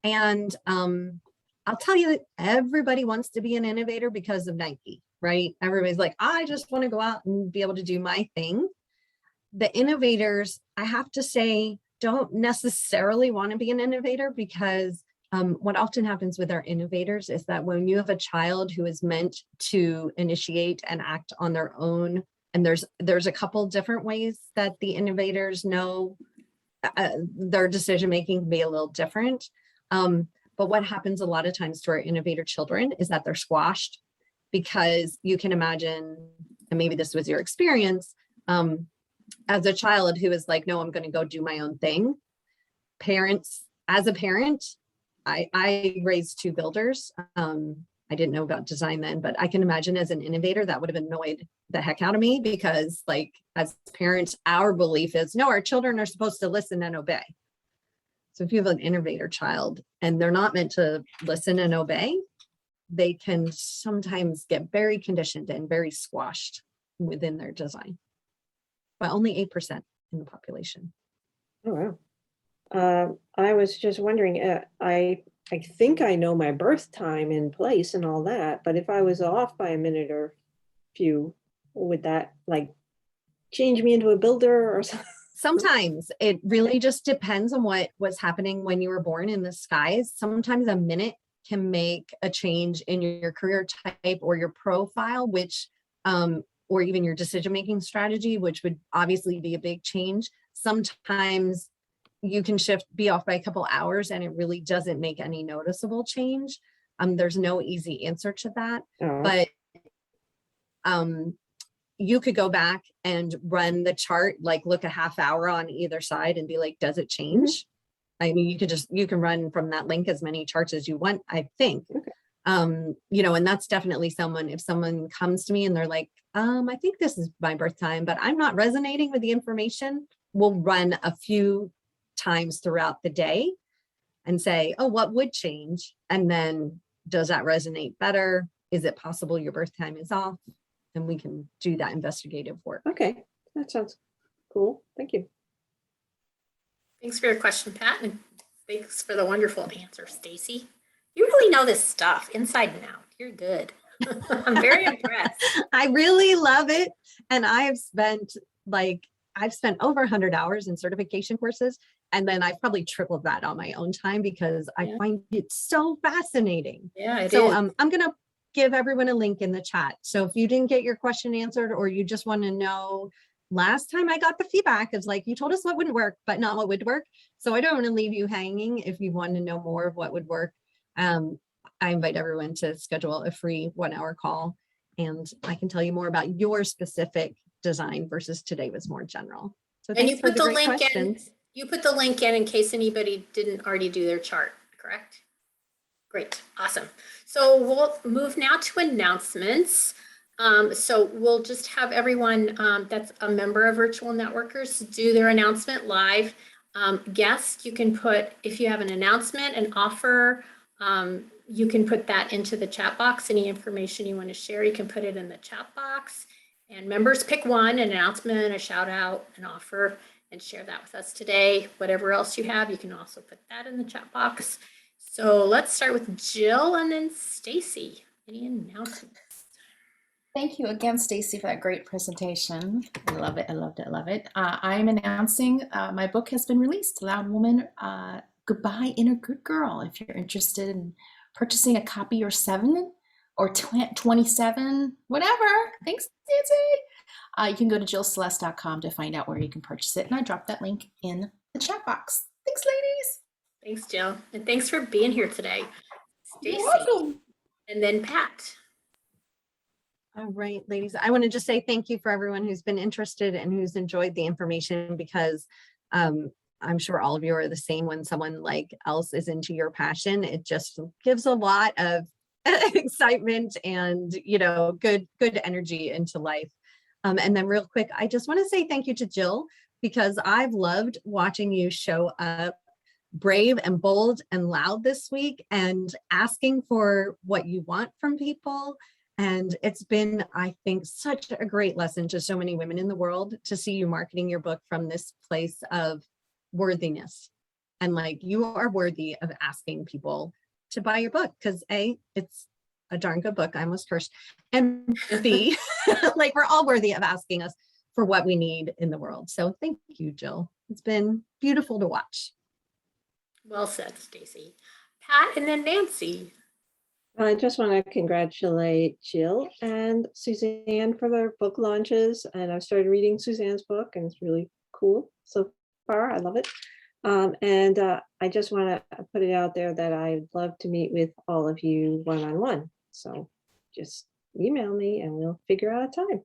And I'll tell you that everybody wants to be an innovator because of Nike, right? Everybody's like, I just want to go out and be able to do my thing. The innovators, I have to say, don't necessarily want to be an innovator because what often happens with our innovators is that when you have a child who is meant to initiate and act on their own, and there's a couple different ways that the innovators know their decision making can be a little different. But what happens a lot of times to our innovator children is that they're squashed because you can imagine, and maybe this was your experience, as a child who is like, no, I'm going to go do my own thing. Parents, as a parent, I raised two builders. I didn't know about design then, but I can imagine as an innovator that would have annoyed the heck out of me because like as parents, our belief is no, our children are supposed to listen and obey. So if you have an innovator child and they're not meant to listen and obey, they can sometimes get very conditioned and very squashed within their design. But only 8% in the population. Oh, wow. I was just wondering, I think I know my birth time and place and all that, but if I was off by a minute or few, would that like change me into a builder or something? Sometimes it really just depends on what was happening when you were born in the skies. Sometimes a minute can make a change in your career type or your profile, which or even your decision-making strategy, which would obviously be a big change. Sometimes you can be off by a couple hours and it really doesn't make any noticeable change. There's no easy answer to that, but you could go back and run the chart, like look a half hour on either side and be like, does it change? I mean, you can run from that link as many charts as you want, I think. And that's definitely if someone comes to me and they're like, I think this is my birth time, but I'm not resonating with the information, we'll run a few times throughout the day and say, oh, what would change? And then does that resonate better? Is it possible your birth time is off? And we can do that investigative work. Okay, that sounds cool. Thank you. Thanks for your question, Pat, and thanks for the wonderful answer, Stacy. You really know this stuff inside and out. You're good. I'm very impressed. I really love it. And I've spent over 100 hours in certification courses. And then I've probably tripled that on my own time because I find it so fascinating. Yeah, it is. So I'm going to give everyone a link in the chat. So if you didn't get your question answered or you just want to know, last time I got the feedback is like, you told us what wouldn't work, but not what would work. So I don't want to leave you hanging if you want to know more of what would work. I invite everyone to schedule a free 1-hour call and I can tell you more about your specific design versus today was more general. So and you for put the great link questions. You put the link in case anybody didn't already do their chart, correct? Great, awesome. So we'll move now to announcements. So we'll just have everyone that's a member of Virtual Networkers do their announcement live. Guests, you can put, if you have an announcement, an offer, you can put that into the chat box. Any information you want to share, you can put it in the chat box. And members pick one, an announcement, a shout out, an offer, and share that with us today. Whatever else you have, you can also put that in the chat box. So let's start with Jill and then Stacy. Any announcements? Thank you again, Stacy, for that great presentation. I love it. I loved it. I love it. I'm announcing my book has been released, Loud Woman, Goodbye Inner Good Girl. If you're interested in purchasing a copy or 7 or 27, whatever. Thanks, Nancy. You can go to jillceleste.com to find out where you can purchase it. And I dropped that link in the chat box. Thanks, ladies. Thanks, Jill. And thanks for being here today. Stacy. You're welcome. And then Pat. All right, ladies, I want to just say thank you for everyone who's been interested and who's enjoyed the information because I'm sure all of you are the same. When someone like else is into your passion, it just gives a lot of excitement and, good energy into life. And then real quick, I just want to say thank you to Jill, because I've loved watching you show up brave and bold and loud this week and asking for what you want from people. And it's been, I think, such a great lesson to so many women in the world to see you marketing your book from this place of worthiness. And like, you are worthy of asking people to buy your book, because A, it's a darn good book. I almost cursed. And B, like, we're all worthy of asking us for what we need in the world. So thank you, Jill. It's been beautiful to watch. Well said, Stacy. Pat, and then Nancy. I just want to congratulate Jill and Suzanne for their book launches. And I've started reading Suzanne's book, and it's really cool so far. I love it. And I just want to put it out there that I'd love to meet with all of you one-on-one. So just email me and we'll figure out a time.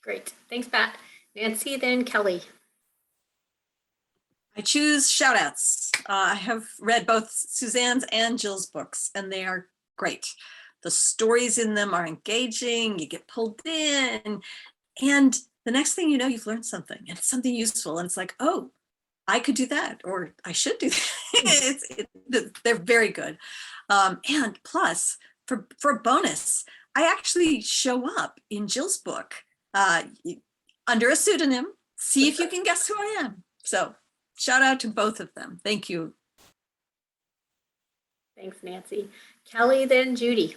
Great. Thanks, Pat. Nancy, then Kelly. I choose shout outs. I have read both Suzanne's and Jill's books, and they are great. The stories in them are engaging, you get pulled in, and the next thing you know, you've learned something, and it's something useful, and it's like, oh, I could do that, or I should do that. They're very good. And plus, for a bonus, I actually show up in Jill's book under a pseudonym. See if you can guess who I am. So shout out to both of them. Thank you. Thanks, Nancy. Kelly, then Judy.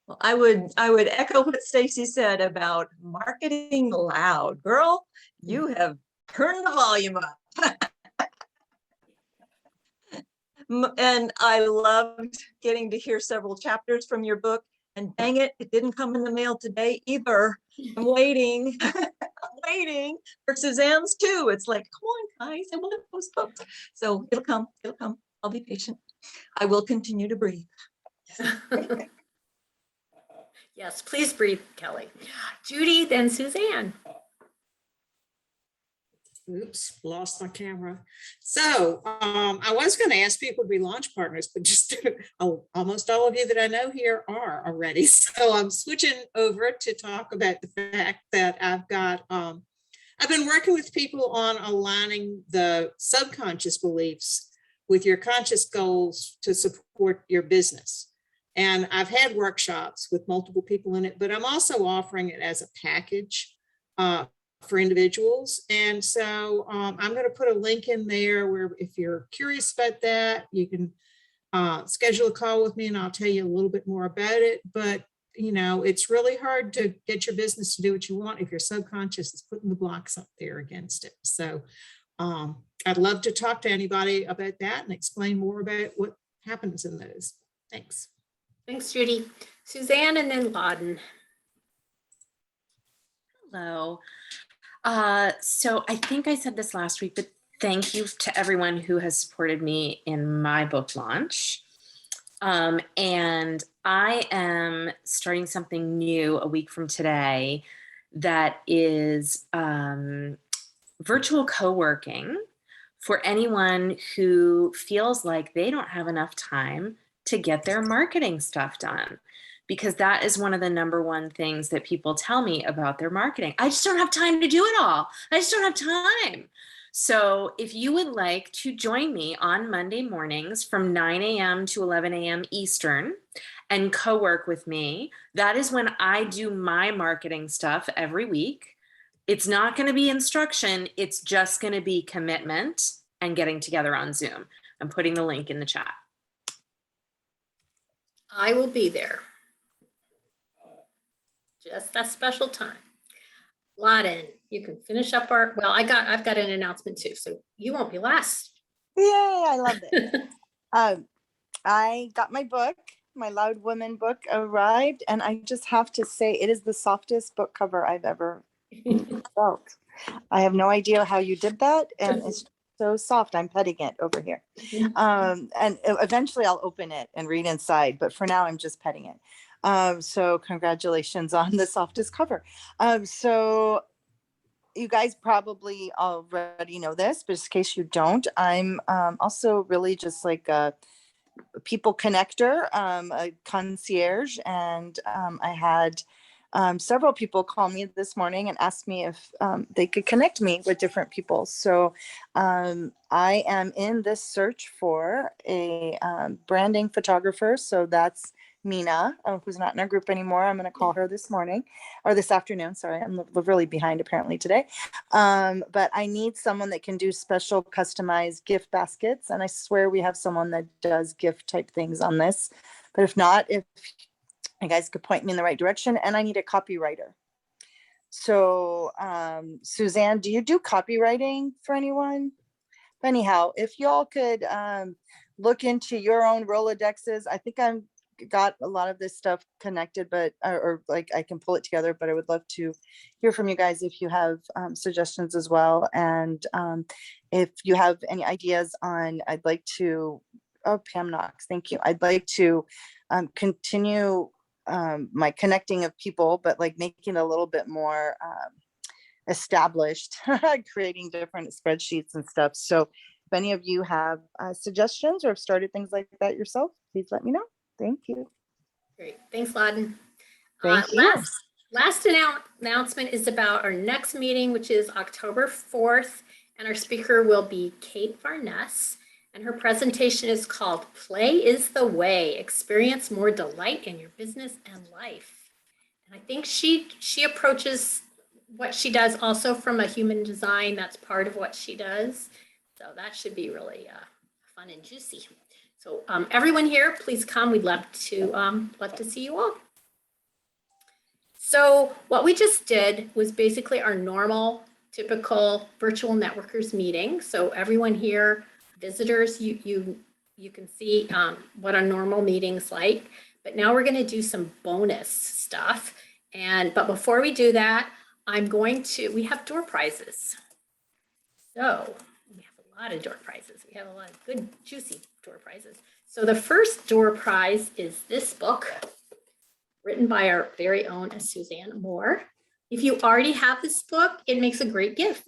Well, I would echo what Stacy said about marketing loud. Girl, you have turned the volume up. And I loved getting to hear several chapters from your book. And dang it, it didn't come in the mail today either. I'm waiting. I'm waiting for Suzanne's too. It's like, come on, guys, I want those books. So it'll come. It'll come. I'll be patient. I will continue to breathe. Yes, please breathe, Kelly. Judy, then Suzanne. Oops, lost my camera. So I was going to ask people to be launch partners, but just almost all of you that I know here are already. So I'm switching over to talk about the fact that I've been working with people on aligning the subconscious beliefs with your conscious goals to support your business. And I've had workshops with multiple people in it, but I'm also offering it as a package for individuals. And so I'm going to put a link in there where if you're curious about that, you can schedule a call with me and I'll tell you a little bit more about it. But, it's really hard to get your business to do what you want if your subconscious is putting the blocks up there against it. So I'd love to talk to anybody about that and explain more about what happens in those. Thanks. Thanks, Judy. Suzanne, and then Laden. Hello. So I think I said this last week, but thank you to everyone who has supported me in my book launch. And I am starting something new a week from today that is virtual co-working for anyone who feels like they don't have enough time to get their marketing stuff done. Because that is one of the number one things that people tell me about their marketing. I just don't have time to do it all. I just don't have time. So if you would like to join me on Monday mornings from 9 a.m. to 11 a.m. Eastern and co-work with me, that is when I do my marketing stuff every week. It's not going to be instruction. It's just going to be commitment and getting together on Zoom. I'm putting the link in the chat. I will be there. Just that special time. Laden, you can finish up I've got an announcement too, so you won't be last. Yay, I love it. I got my book, my Loud Women book arrived, and I just have to say it is the softest book cover I've ever felt. I have no idea how you did that, and it's so soft. I'm petting it over here. And eventually I'll open it and read inside, but for now I'm just petting it. So congratulations on the softest cover. So you guys probably already know this, but just in case you don't, I'm also really just like a people connector, a concierge, and I had several people call me this morning and ask me if they could connect me with different people. So I am in this search for a branding photographer. So that's Mina, who's not in our group anymore. I'm going to call her this morning or this afternoon. Sorry, I'm really behind apparently today. But I need someone that can do special customized gift baskets. And I swear we have someone that does gift type things on this. But if not, if you guys could point me in the right direction, and I need a copywriter. So Suzanne, do you do copywriting for anyone? Anyhow, if y'all could look into your own Rolodexes, I think I'm got a lot of this stuff connected, but or like I can pull it together, but I would love to hear from you guys if you have suggestions as well. And if you have any ideas on, I'd like to, oh, Pam Knox, thank you. I'd like to continue my connecting of people, but like making it a little bit more established, creating different spreadsheets and stuff. So if any of you have suggestions or have started things like that yourself, please let me know. Thank you. Great. Thanks, Loden. Thank you. Last announcement is about our next meeting, which is October 4th. And our speaker will be Kate Varness. And her presentation is called Play is the Way, Experience More Delight in Your Business and Life. And I think she approaches what she does also from a human design. That's part of what she does. So that should be really fun and juicy. So everyone here, please come. We'd love to see you all. So what we just did was basically our normal, typical virtual networkers meeting. So everyone here, visitors, you can see what a normal meeting's like. But now we're going to do some bonus stuff. But before we do that, we have door prizes. So we have a lot of door prizes. We have a lot of good, juicy door prizes. So the first door prize is this book written by our very own Suzanne Moore. If you already have this book, it makes a great gift.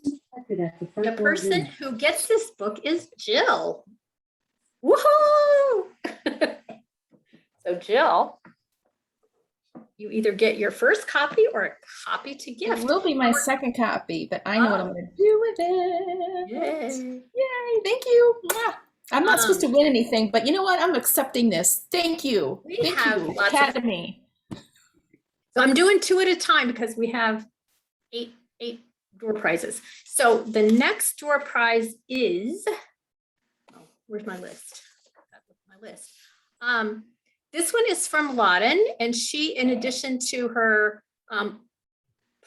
The person who gets this book is Jill. Woohoo! So Jill, you either get your first copy or a copy to gift. It will be my second copy, but I know what I'm going to do with it. Yay. Yay, thank you. I'm not supposed to win anything, but you know what? I'm accepting this. Thank you. Thank you, Academy. So I'm doing 2 at a time because we have eight door prizes. So the next door prize is, where's my list? My list. This one is from Loden, and she, in addition to her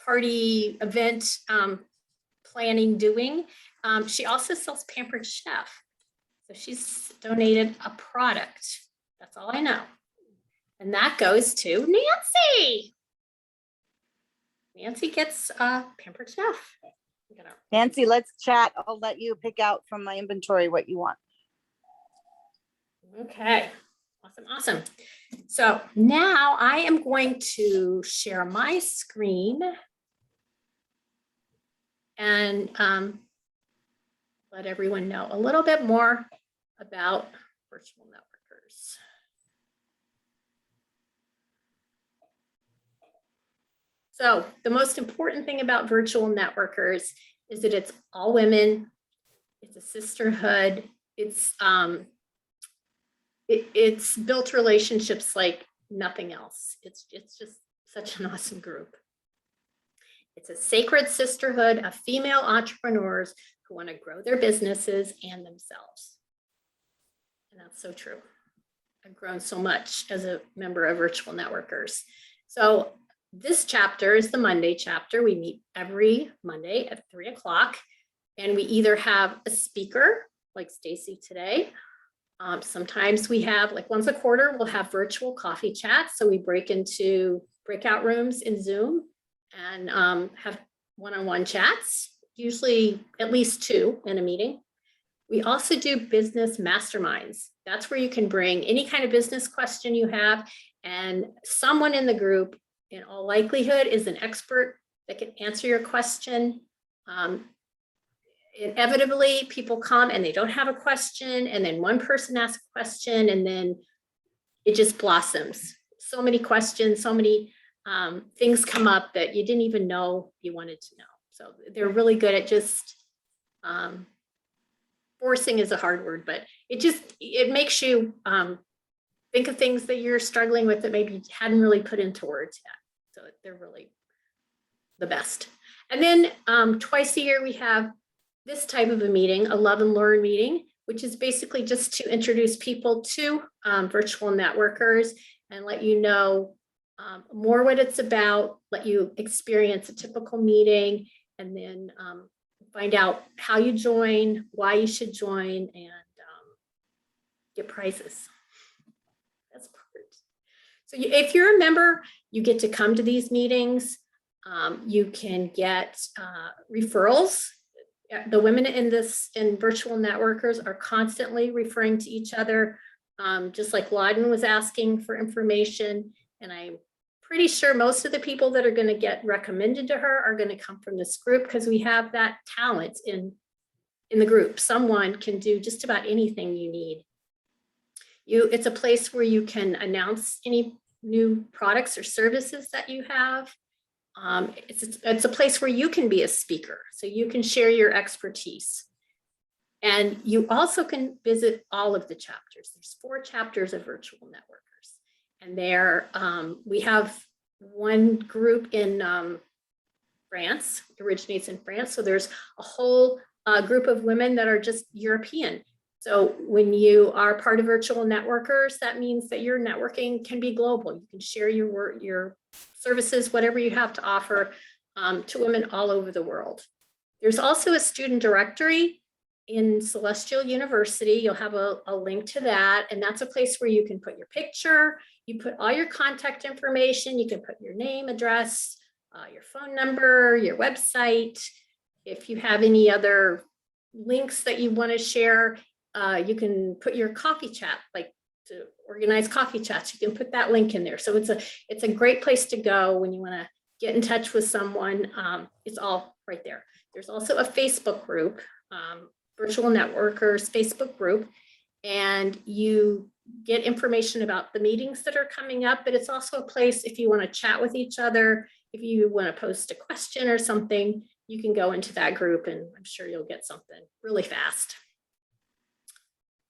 party event planning doing, she also sells Pampered Chef. So she's donated a product. That's all I know. And that goes to Nancy. Nancy gets Pampered Chef. Nancy, let's chat. I'll let you pick out from my inventory what you want. Okay, awesome. So now I am going to share my screen and let everyone know a little bit more about virtual networkers. So the most important thing about virtual networkers is that it's all women, it's a sisterhood, it's built relationships like nothing else. It's just such an awesome group. It's a sacred sisterhood of female entrepreneurs who want to grow their businesses and themselves. And that's so true. I've grown so much as a member of Virtual Networkers. So this chapter is the Monday chapter. We meet every Monday at 3 o'clock, and we either have a speaker like Stacy today. Sometimes we have, like once a quarter, we'll have virtual coffee chats. So we break into breakout rooms in Zoom and have one-on-one chats, usually at least 2 in a meeting. We also do business masterminds. That's where you can bring any kind of business question you have, and someone in the group, in all likelihood, is an expert that can answer your question Inevitably, people come and they don't have a question, and then one person asks a question, and then it just blossoms. So many questions, so many things come up that you didn't even know you wanted to know. So they're really good at just forcing is a hard word, but it makes you think of things that you're struggling with that maybe you hadn't really put into words yet. So they're really the best. And then twice a year we have this type of a meeting, a Love and Learn meeting, which is basically just to introduce people to virtual networkers and let you know more what it's about, let you experience a typical meeting, and then find out how you join, why you should join, and get prizes. That's part. So if you're a member, you get to come to these meetings. You can get referrals. The women in virtual networkers are constantly referring to each other, just like Laden was asking for information. And I'm pretty sure most of the people that are going to get recommended to her are going to come from this group, because we have that talent in the group. Someone can do just about anything you need. It's a place where you can announce any new products or services that you have. It's a place where you can be a speaker, so you can share your expertise. And you also can visit all of the chapters. There's 4 chapters of virtual networkers. And we have one group in France, originates in France. So there's a whole group of women that are just European. So when you are part of virtual networkers, that means that your networking can be global. You can share your services, whatever you have to offer, to women all over the world. There's also a student directory in Celestial University. You'll have a link to that, and that's a place where you can put your picture, you put all your contact information, you can put your name, address, your phone number, your website. If you have any other links that you want to share, you can put your coffee chat, like to organize coffee chats, you can put that link in there. So it's a great place to go when you want to get in touch with someone. It's all right there. There's also a Facebook group, Virtual Networkers Facebook group, and you get information about the meetings that are coming up, but it's also a place if you want to chat with each other, if you want to post a question or something, you can go into that group and I'm sure you'll get something really fast.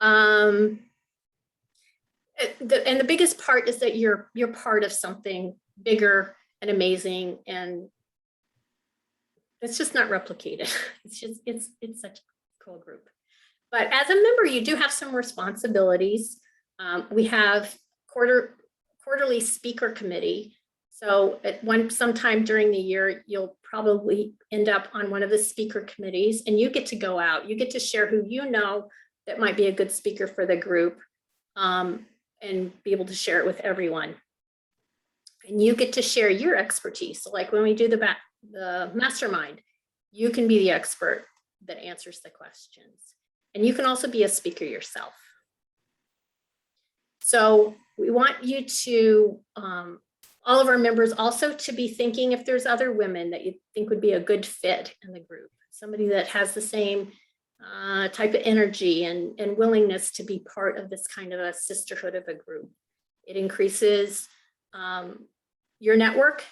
And the biggest part is that you're part of something bigger and amazing, and it's just not replicated. It's such a cool group. But as a member, you do have some responsibilities. We have quarterly speaker committee. So sometime during the year, you'll probably end up on one of the speaker committees, and you get to go out. You get to share who you know that might be a good speaker for the group, and be able to share it with everyone. And you get to share your expertise. So like when we do the mastermind, you can be the expert that answers the questions. And you can also be a speaker yourself. So we want you to, all of our members also to be thinking if there's other women that you think would be a good fit in the group, somebody that has the same type of energy and willingness to be part of this kind of a sisterhood of a group. It increases your network,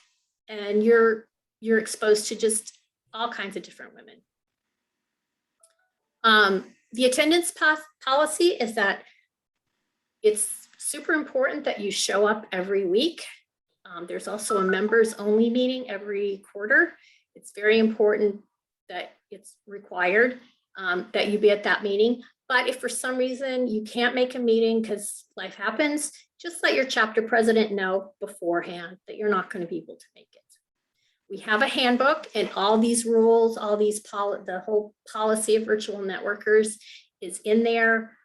and you're exposed to just all kinds of different women. The attendance policy is that it's super important that you show up every week. There's also a members only meeting every quarter. It's very important that it's required that you be at that meeting. But if for some reason you can't make a meeting because life happens, just let your chapter president know beforehand that you're not going to be able to make it. We have a handbook, and all these rules, all these the whole policy of virtual networkers is in there.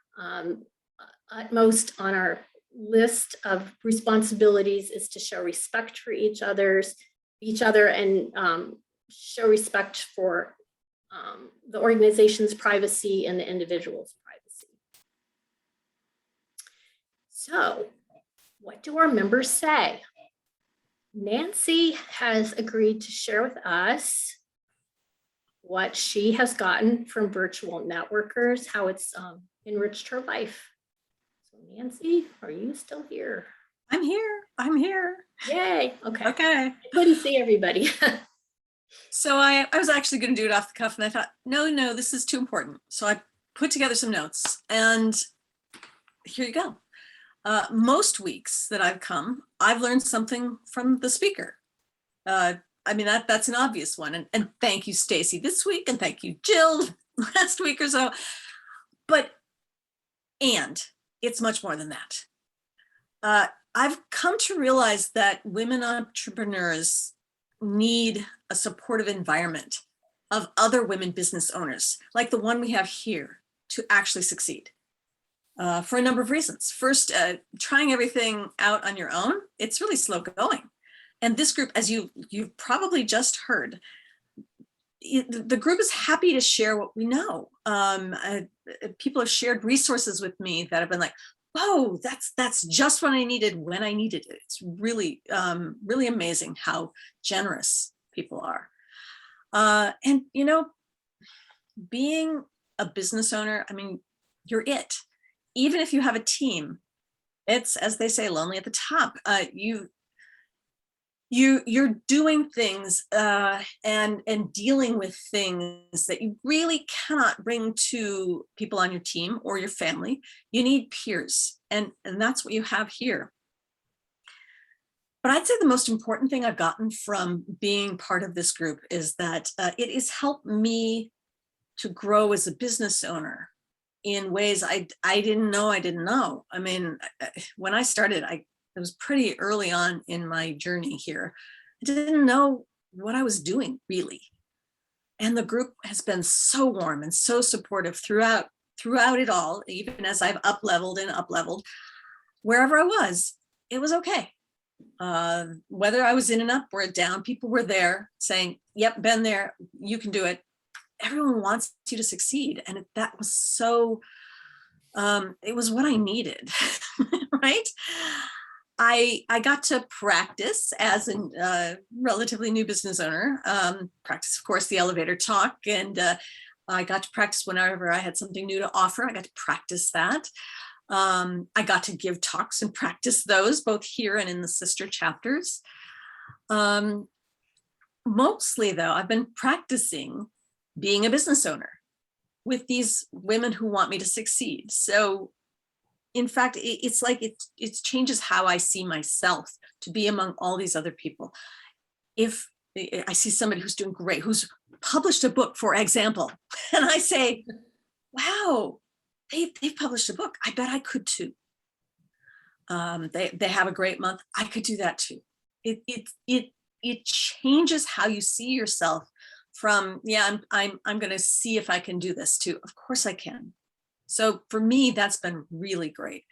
Utmost on our list of responsibilities is to show respect for each other and show respect for the organization's privacy and the individual's privacy. So, what do our members say? Nancy has agreed to share with us what she has gotten from virtual networkers, how it's enriched her life. So Nancy, are you still here? I'm here. I'm here. Yay. Okay. Okay. I couldn't see everybody. So I was actually going to do it off the cuff, and I thought, no, this is too important. So I put together some notes, and here you go. Most weeks that I've come, I've learned something from the speaker. I mean, that's an obvious one. And thank you, Stacy, this week, and thank you, Jill, last week or so. And it's much more than that. I've come to realize that women entrepreneurs need a supportive environment of other women business owners, like the one we have here, to actually succeed. For a number of reasons. First, trying everything out on your own, it's really slow going. And this group, as you've probably just heard, the group is happy to share what we know. People have shared resources with me that have been like, oh, that's just what I needed when I needed it. It's really, really amazing how generous people are. And, you know, being a business owner, I mean, you're it. Even if you have a team, it's, as they say, lonely at the top. You're doing things and dealing with things that you really cannot bring to people on your team or your family. You need peers, and that's what you have here. But I'd say the most important thing I've gotten from being part of this group is that it has helped me to grow as a business owner in ways I didn't know. I mean, when I started, it was pretty early on in my journey here. I didn't know what I was doing, really. And the group has been so warm and so supportive throughout it all, even as I've up-leveled. Wherever I was, it was okay. Whether I was in an up or a down, people were there saying, yep, been there, you can do it. Everyone wants you to succeed. And that was so, it was what I needed, right? I got to practice as a relatively new business owner, practice, of course, the elevator talk. And I got to practice whenever I had something new to offer. I got to practice that. I got to give talks and practice those both here and in the sister chapters. Mostly, though, I've been practicing being a business owner with these women who want me to succeed. So in fact, it's like it changes how I see myself to be among all these other people. If I see somebody who's doing great, who's published a book, for example, and I say, wow, they've published a book. I bet I could too. They have a great month. I could do that too. It changes how you see yourself from, yeah, I'm going to see if I can do this too. Of course I can. So for me, that's been really great.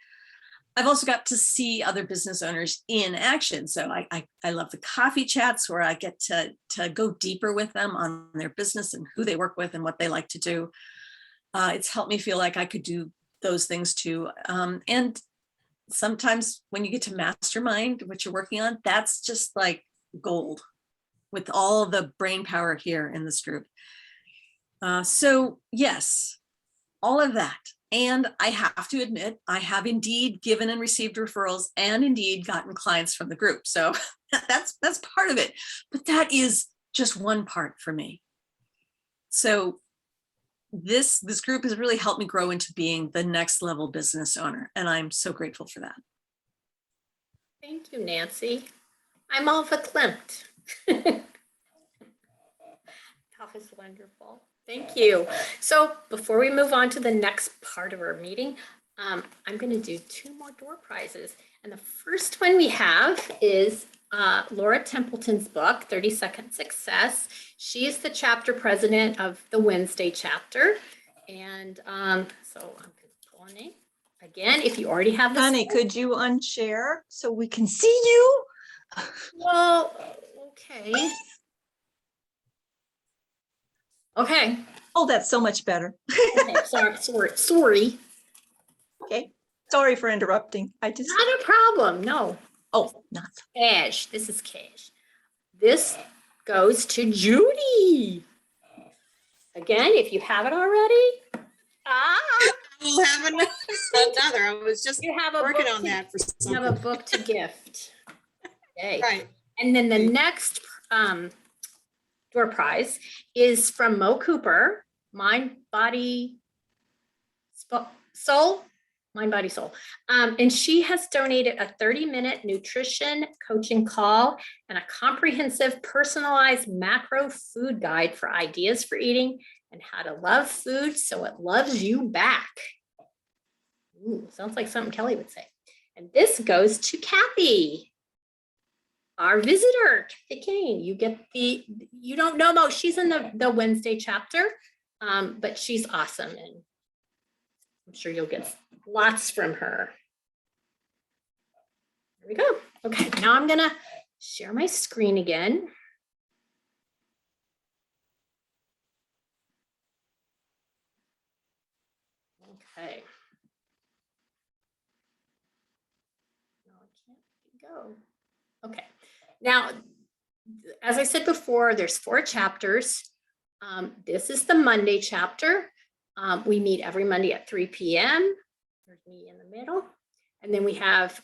I've also got to see other business owners in action. So I love the coffee chats where I get to go deeper with them on their business and who they work with and what they like to do. It's helped me feel like I could do those things too. And sometimes when you get to mastermind what you're working on, that's just like gold with all the brain power here in this group. So yes, all of that. And I have to admit, I have indeed given and received referrals and indeed gotten clients from the group. So that's part of it. But that is just one part for me. So this group has really helped me grow into being the next level business owner. And I'm so grateful for that. Thank you, Nancy. I'm all verklempt. That was wonderful. Thank you. So before we move on to the next part of our meeting, I'm going to do 2 more door prizes. And the first one we have is Laura Templeton's book, 30-Second Success. She is the chapter president of the Wednesday chapter. And so I'm going to pull a name. Again, if you already have this. Honey, could you unshare so we can see you? Well, okay. Okay. Oh, that's so much better. Okay, sorry. Okay. Sorry for interrupting. Not a problem. No. Oh, not Cash. This is cash. This goes to Judy. Again, if you haven't already, We'll have another. I was just you have a working book on to, that for you have a something. book to gift. Okay. Right. And then the next door prize is from Mo Cooper, Mind, Body, Soul, Mind, Body, Soul. And she has donated a 30-minute nutrition coaching call and a comprehensive personalized macro food guide for ideas for eating and how to love food so it loves you back. Ooh, sounds like something Kelly would say. And this goes to Kathy, our visitor, Kathy Kane. You get you don't know Mo, she's in the Wednesday chapter, but she's awesome. And I'm sure you'll get lots from her. There we go. Okay, now I'm gonna share my screen again. Okay. No, I can't go. Okay. Now, as I said before, there's 4 chapters. This is the Monday chapter. We meet every Monday at 3 p.m. There's me in the middle. And then we have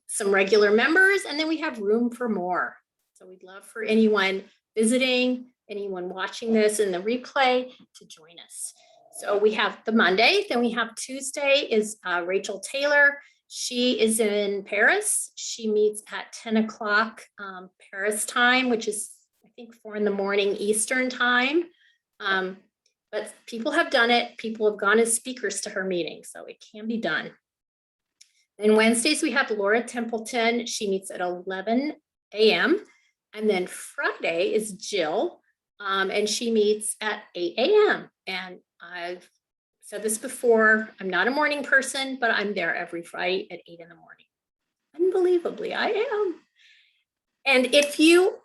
some regular members, and then we have room for more. So we'd love for anyone visiting, anyone watching this in the replay to join us. So we have the Monday, then we have Tuesday is Rachel Taylor. She is in Paris. She meets at 10 o'clock Paris time, which is, I think, 4 in the morning Eastern time. But people have done it. People have gone as speakers to her meeting, so it can be done. Then Wednesdays, we have Laura Templeton. She meets at 11 a.m. And then Friday is Jill, and she meets at 8 a.m. And I've said this before, I'm not a morning person, but I'm there every Friday at 8 in the morning. Unbelievably, I am. And if you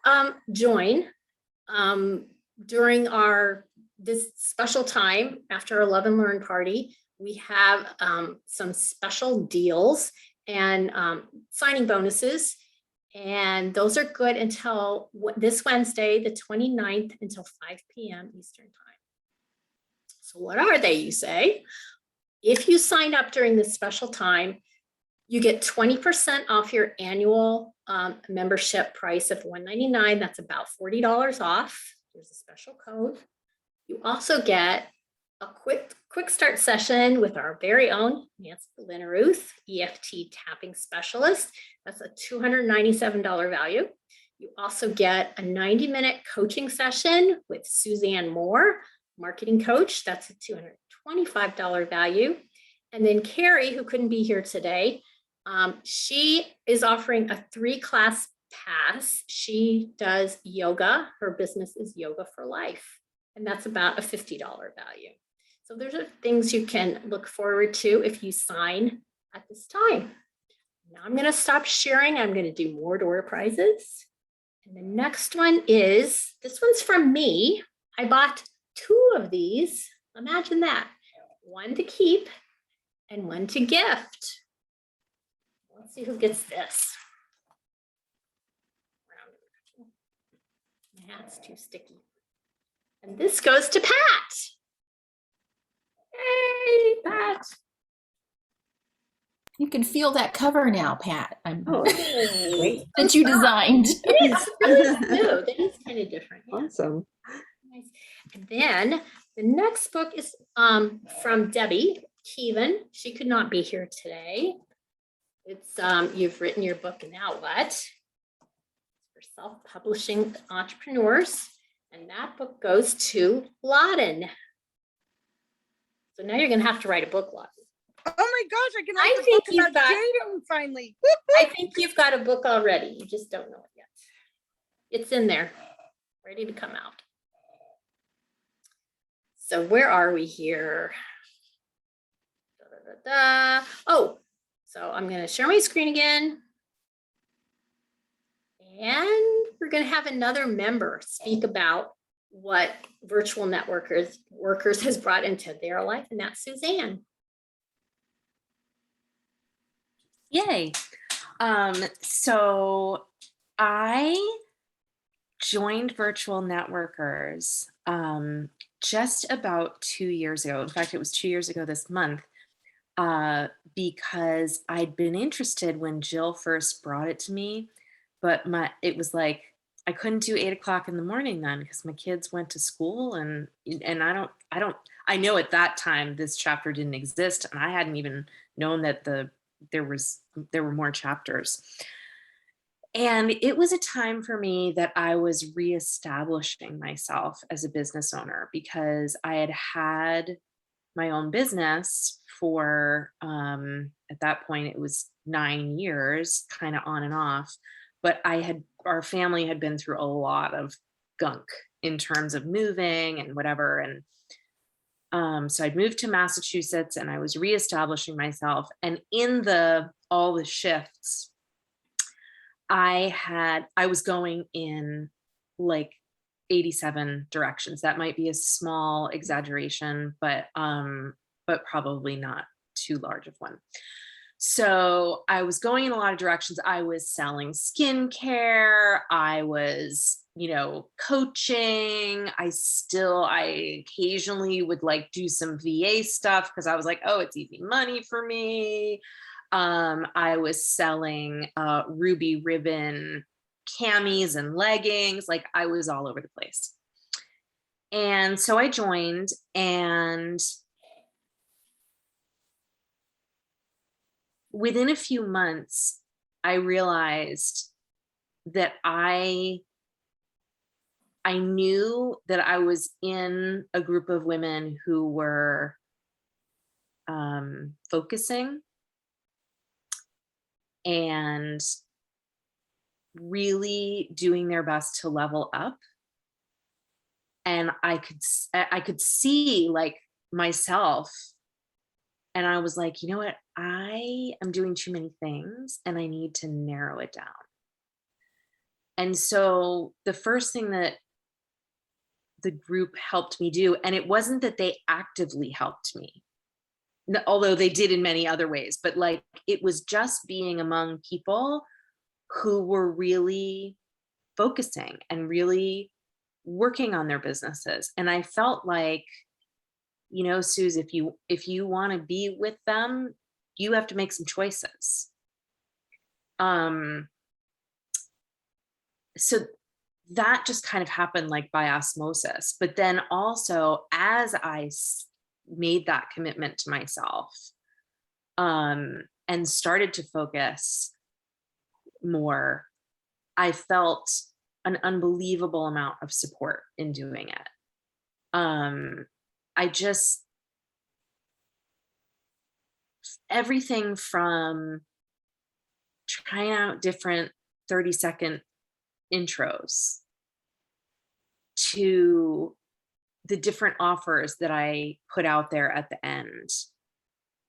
join during this special time after our Love and Learn party, we have some special deals and signing bonuses. And those are good until this Wednesday, the 29th, until 5 p.m. Eastern time. So what are they, you say? If you sign up during this special time, you get 20% off your annual membership price of $199. That's about $40 off. There's a special code. You also get a quick start session with our very own Nancy Linneruth, EFT tapping specialist. That's a $297 value. You also get a 90-minute coaching session with Suzanne Moore, marketing coach. That's a $225 value. And then Carrie, who couldn't be here today, she is offering a 3-class pass. She does yoga. Her business is Yoga for Life. And that's about a $50 value. So those are things you can look forward to if you sign at this time. Now I'm going to stop sharing. I'm going to do more door prizes. And the next one is, this one's from me. I bought 2 of these. Imagine that. One to keep and one to gift. Let's see who gets this. My hat's too sticky. And this goes to Pat. Hey, Pat. You can feel that cover now, Pat. Wait. That you designed. It is really smooth. It is kind of different. Yeah. Awesome. Nice. And then the next book is from Debbie Keevan. She could not be here today. It's You've Written Your Book, Now What? For self-publishing entrepreneurs. And that book goes to Loden. So now you're going to have to write a book, Loden. Oh my gosh, I can I write a think book you've about got- dating finally. I think you've got a book already. You just don't know it yet. It's in there, ready to come out. So where are we here? Oh, so I'm going to share my screen again. And we're going to have another member speak about what virtual workers has brought into their life, and that's Suzanne. Yay. So I joined Virtual Networkers just about 2 years ago. In fact, it was 2 years ago this month, because I'd been interested when Jill first brought it to me, but it was like I couldn't do 8 o'clock in the morning then because my kids went to school, and I know at that time this chapter didn't exist, and I hadn't even known that there were more chapters. And it was a time for me that I was reestablishing myself as a business owner because I had had my own business for, at that point, it was 9 years, kind of on and off. But our family had been through a lot of gunk in terms of moving and whatever. And so I'd moved to Massachusetts and I was reestablishing myself. And in all the shifts, I was going in like 87 directions. That might be a small exaggeration, but probably not too large of one. So I was going in a lot of directions. I was selling skincare. I was, coaching. I occasionally would like do some VA stuff because I was like, oh, it's easy money for me. I was selling ruby ribbon camis and leggings. Like I was all over the place. And so I joined, and within a few months, I realized that I knew that I was in a group of women who were focusing and really doing their best to level up. And I could see like myself, and I was like, you know what? I am doing too many things and I need to narrow it down. And so the first thing that the group helped me do, and it wasn't that they actively helped me, although they did in many other ways, but like it was just being among people who were really focusing and really working on their businesses. And I felt like, Suze, if you want to be with them, you have to make some choices. So that just kind of happened like by osmosis. But then also, as I made that commitment to myself, and started to focus more, I felt an unbelievable amount of support in doing it. Everything from trying out different 30-second intros to the different offers that I put out there at the end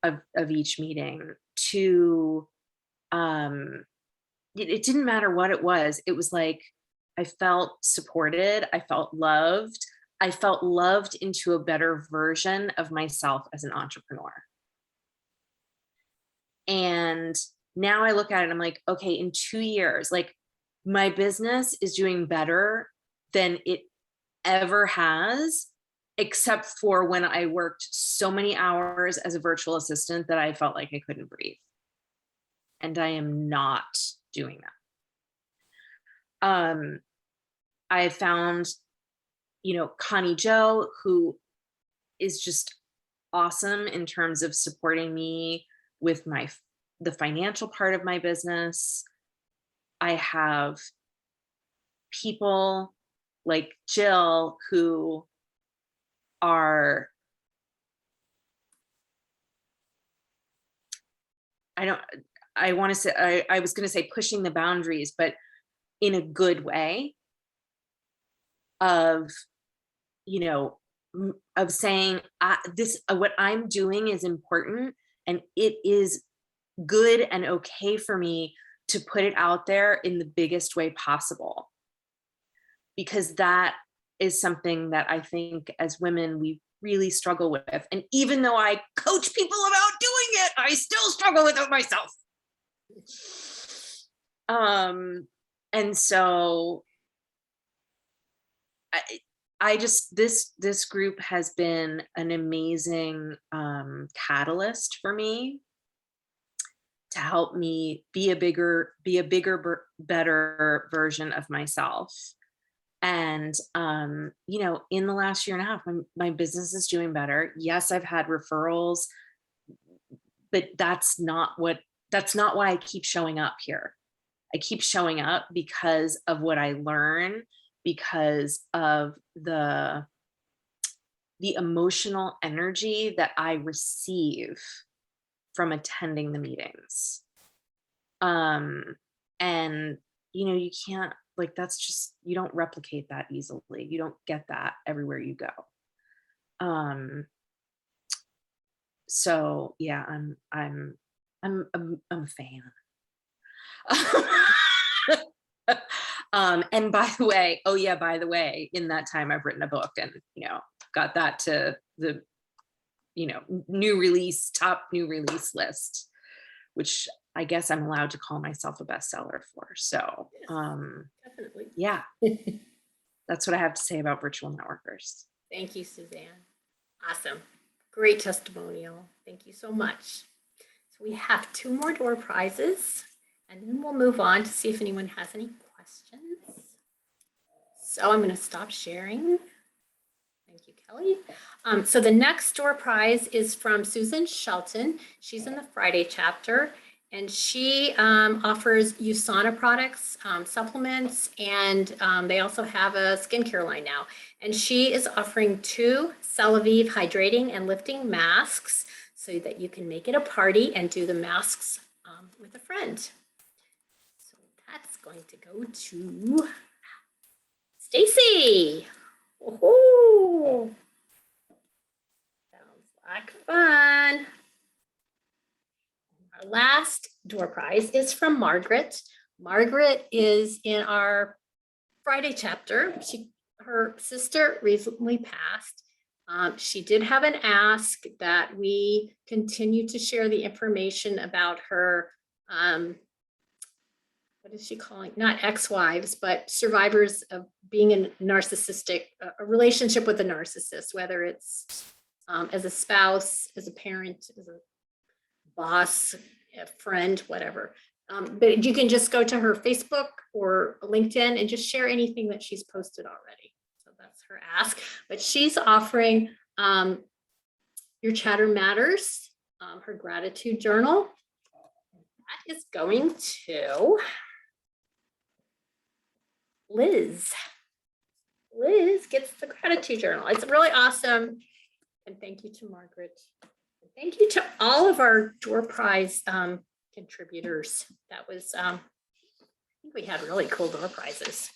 of each meeting to, it didn't matter what it was. It was like, I felt supported. I felt loved. I felt loved into a better version of myself as an entrepreneur. And now I look at it and I'm like, okay, in 2 years, like my business is doing better than it ever has, except for when I worked so many hours as a virtual assistant that I felt like I couldn't breathe. And I am not doing that. I found, Connie Joe, who is just awesome in terms of supporting me with the financial part of my business. I have people like Jill who are, I want to say, I was going to say pushing the boundaries, but in a good way of, of saying what I'm doing is important and it is good and okay for me to put it out there in the biggest way possible. Because that is something that I think as women, we really struggle with. And even though I coach people about doing it, I still struggle with it myself. And so this group has been an amazing catalyst for me to help me be a bigger, better version of myself. And in the last year and a half, my business is doing better. Yes, I've had referrals, but that's not why I keep showing up here. I keep showing up because of what I learn, because of the emotional energy that I receive from attending the meetings. And you can't, that's just, you don't replicate that easily. You don't get that everywhere you go. So yeah, I'm a fan. And by the way, in that time I've written a book and, got that to the, top new release list, which I guess I'm allowed to call myself a bestseller for. So, Definitely. yeah, that's what I have to say about virtual networkers. Thank you, Suzanne. Awesome. Great testimonial. Thank you so much. So we have 2 more door prizes, and then we'll move on to see if anyone has any questions. So I'm going to stop sharing. Thank you, Kelly. So the next door prize is from Susan Shelton. She's in the Friday chapter, and she offers USANA products, supplements, and they also have a skincare line now. And she is offering 2 Celavive hydrating and lifting masks so that you can make it a party and do the masks with a friend. So that's going to go to Stacy. Woohoo! Sounds like fun. Our last door prize is from Margaret. Margaret is in our Friday chapter. Her sister recently passed. She did have an ask that we continue to share the information about her, what is she calling? Not ex-wives, but survivors of being a narcissistic, a relationship with a narcissist, whether it's as a spouse, as a parent, as a boss, a friend, whatever. But you can just go to her Facebook or LinkedIn and just share anything that she's posted already. So that's her ask. But she's offering Your Chatter Matters, her gratitude journal. That is going to Liz. Liz gets the gratitude journal. It's really awesome. And thank you to Margaret. And thank you to all of our door prize contributors. That was, I think we had really cool door prizes.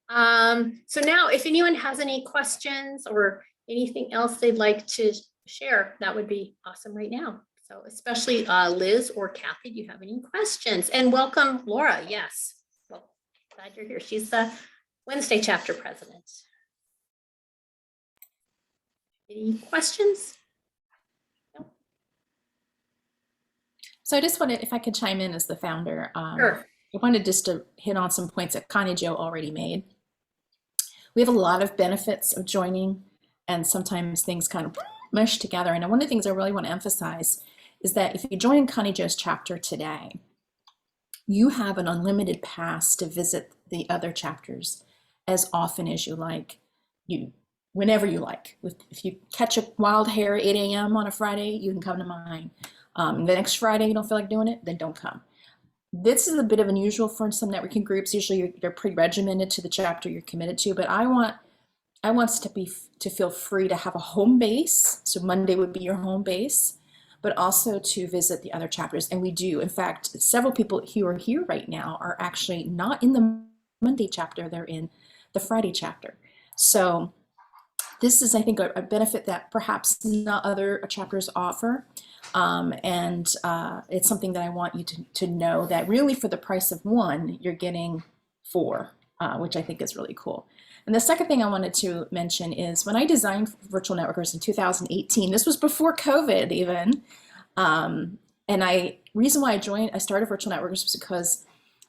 So now if anyone has any questions or anything else they'd like to share, that would be awesome right now. So especially Liz or Kathy, do you have any questions? And welcome, Laura. Yes. Well, glad you're here. She's the Wednesday chapter president. Any questions? No? So I just wanted, if I could chime in as the founder, Sure. I wanted just to hit on some points that Connie Jo already made. We have a lot of benefits of joining, and sometimes things kind of mesh together. And one of the things I really want to emphasize is that if you join Connie Jo's chapter today, you have an unlimited pass to visit the other chapters as often as you like, whenever you like. If you catch a wild hair at 8 a.m. on a Friday, you can come to mine. The next Friday you don't feel like doing it, then don't come. This is a bit of unusual for some networking groups. Usually you're pretty regimented to the chapter you're committed to, but I want us to feel free to have a home base. So Monday would be your home base, but also to visit the other chapters. And we do. In fact, several people who are here right now are actually not in the Monday chapter, they're in the Friday chapter. So this is, I think, a benefit that perhaps not other chapters offer. And it's something that I want you to know that really for the price of 1, you're getting 4, which I think is really cool. And the second thing I wanted to mention is when I designed Virtual Networkers in 2018, this was before COVID even. And reason why I started Virtual Networkers was because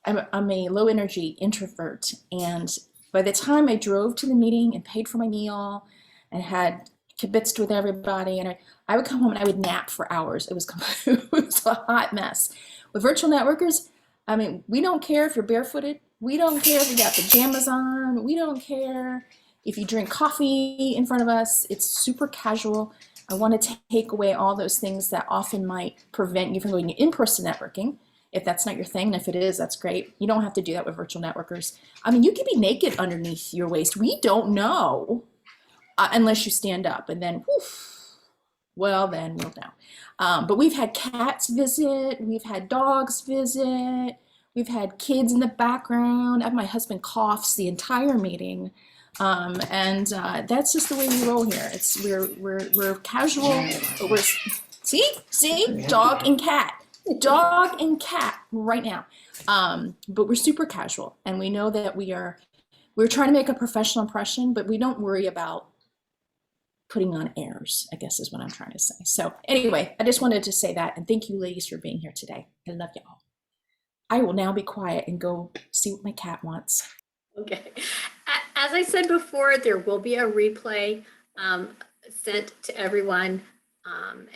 I'm a low energy introvert, and By the time I drove to the meeting and paid for my meal and had kibitzed with everybody, and I would come home and I would nap for hours. It was it was a hot mess. With virtual networkers, I mean, we don't care if you're barefooted. We don't care if you got pajamas on. We don't care if you drink coffee in front of us. It's super casual. I want to take away all those things that often might prevent you from going to in-person networking. If that's not your thing, and if it is, that's great. You don't have to do that with virtual networkers. I mean, you can be naked underneath your waist. We don't know unless you stand up, and then, woof, well, then we'll know. But we've had cats visit. We've had dogs visit. We've had kids in the background. My husband coughs the entire meeting. And that's just the way we roll here. We're casual, but see, dog and cat right now. But we're super casual, and we know that we're trying to make a professional impression, but we don't worry about putting on airs, I guess is what I'm trying to say. So anyway, I just wanted to say that, and thank you ladies for being here today. I love you all. I will now be quiet and go see what my cat wants. Okay. As I said before, there will be a replay sent to everyone,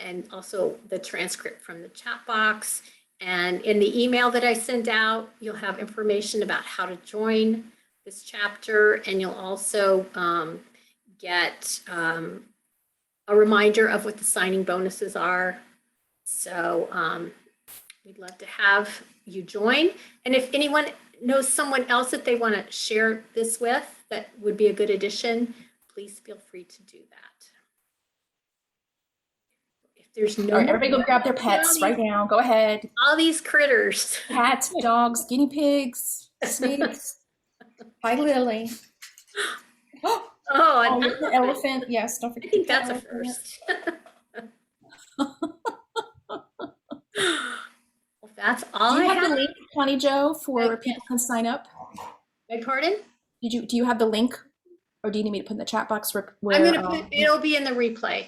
and also the transcript from the chat box. And in the email that I sent out, you'll have information about how to join this chapter, and you'll also get a reminder of what the signing bonuses are. So we'd love to have you join. And if anyone knows someone else that they want to share this with that would be a good addition, please feel free to do that. If there's no All right, everybody go grab their pets right now. Go ahead. All these critters. Cats, dogs, guinea pigs, snakes. Hi, Lily. Oh, an elephant. Yes, don't forget. I think that's a first. Well, that's all Do you I have have. the link, Connie Jo, for where people can sign up? Beg pardon? Do you have the link, or do you need me to put in the chat box where I'm gonna put it'll be in the replay.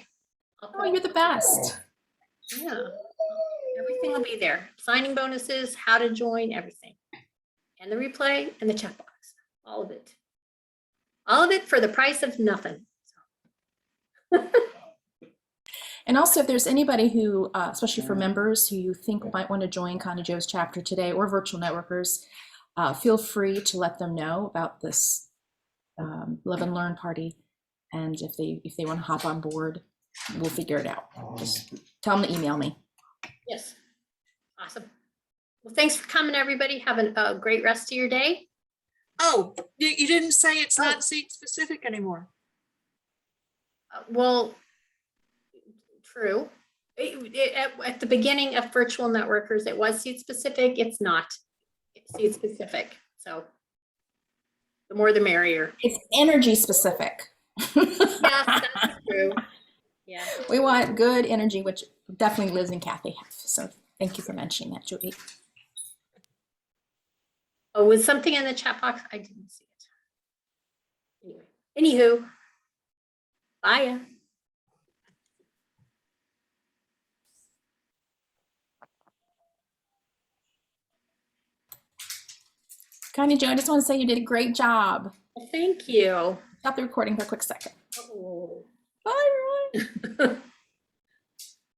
Oh, you're the best. Yeah, everything will be there. Signing bonuses, how to join, everything, and the replay and the chat box, all of it. All of it for the price of nothing. And also, if there's anybody who, especially for members who you think might want to join Connie Jo's chapter today, or virtual networkers, feel free to let them know about this Live and Learn party. And if they want to hop on board, we'll figure it out. Just tell them to email me. Yes, awesome. Well, thanks for coming, everybody. Have a great rest of your day. Oh, you didn't say it's not seat specific anymore. Well, true. At the beginning of virtual networkers, it was seat specific. It's not seat specific. So the more the merrier. It's energy specific. Yes, that's true. Yeah. We want good energy, which definitely Liz and Kathy have. So thank you for mentioning that, Julie. Oh, was something in the chat box? I didn't see it. Anyway, anywho, bye. Connie Jo, I just want to say you did a great job. Well, thank you. Stop the recording for a quick second. Oh. Bye, everyone.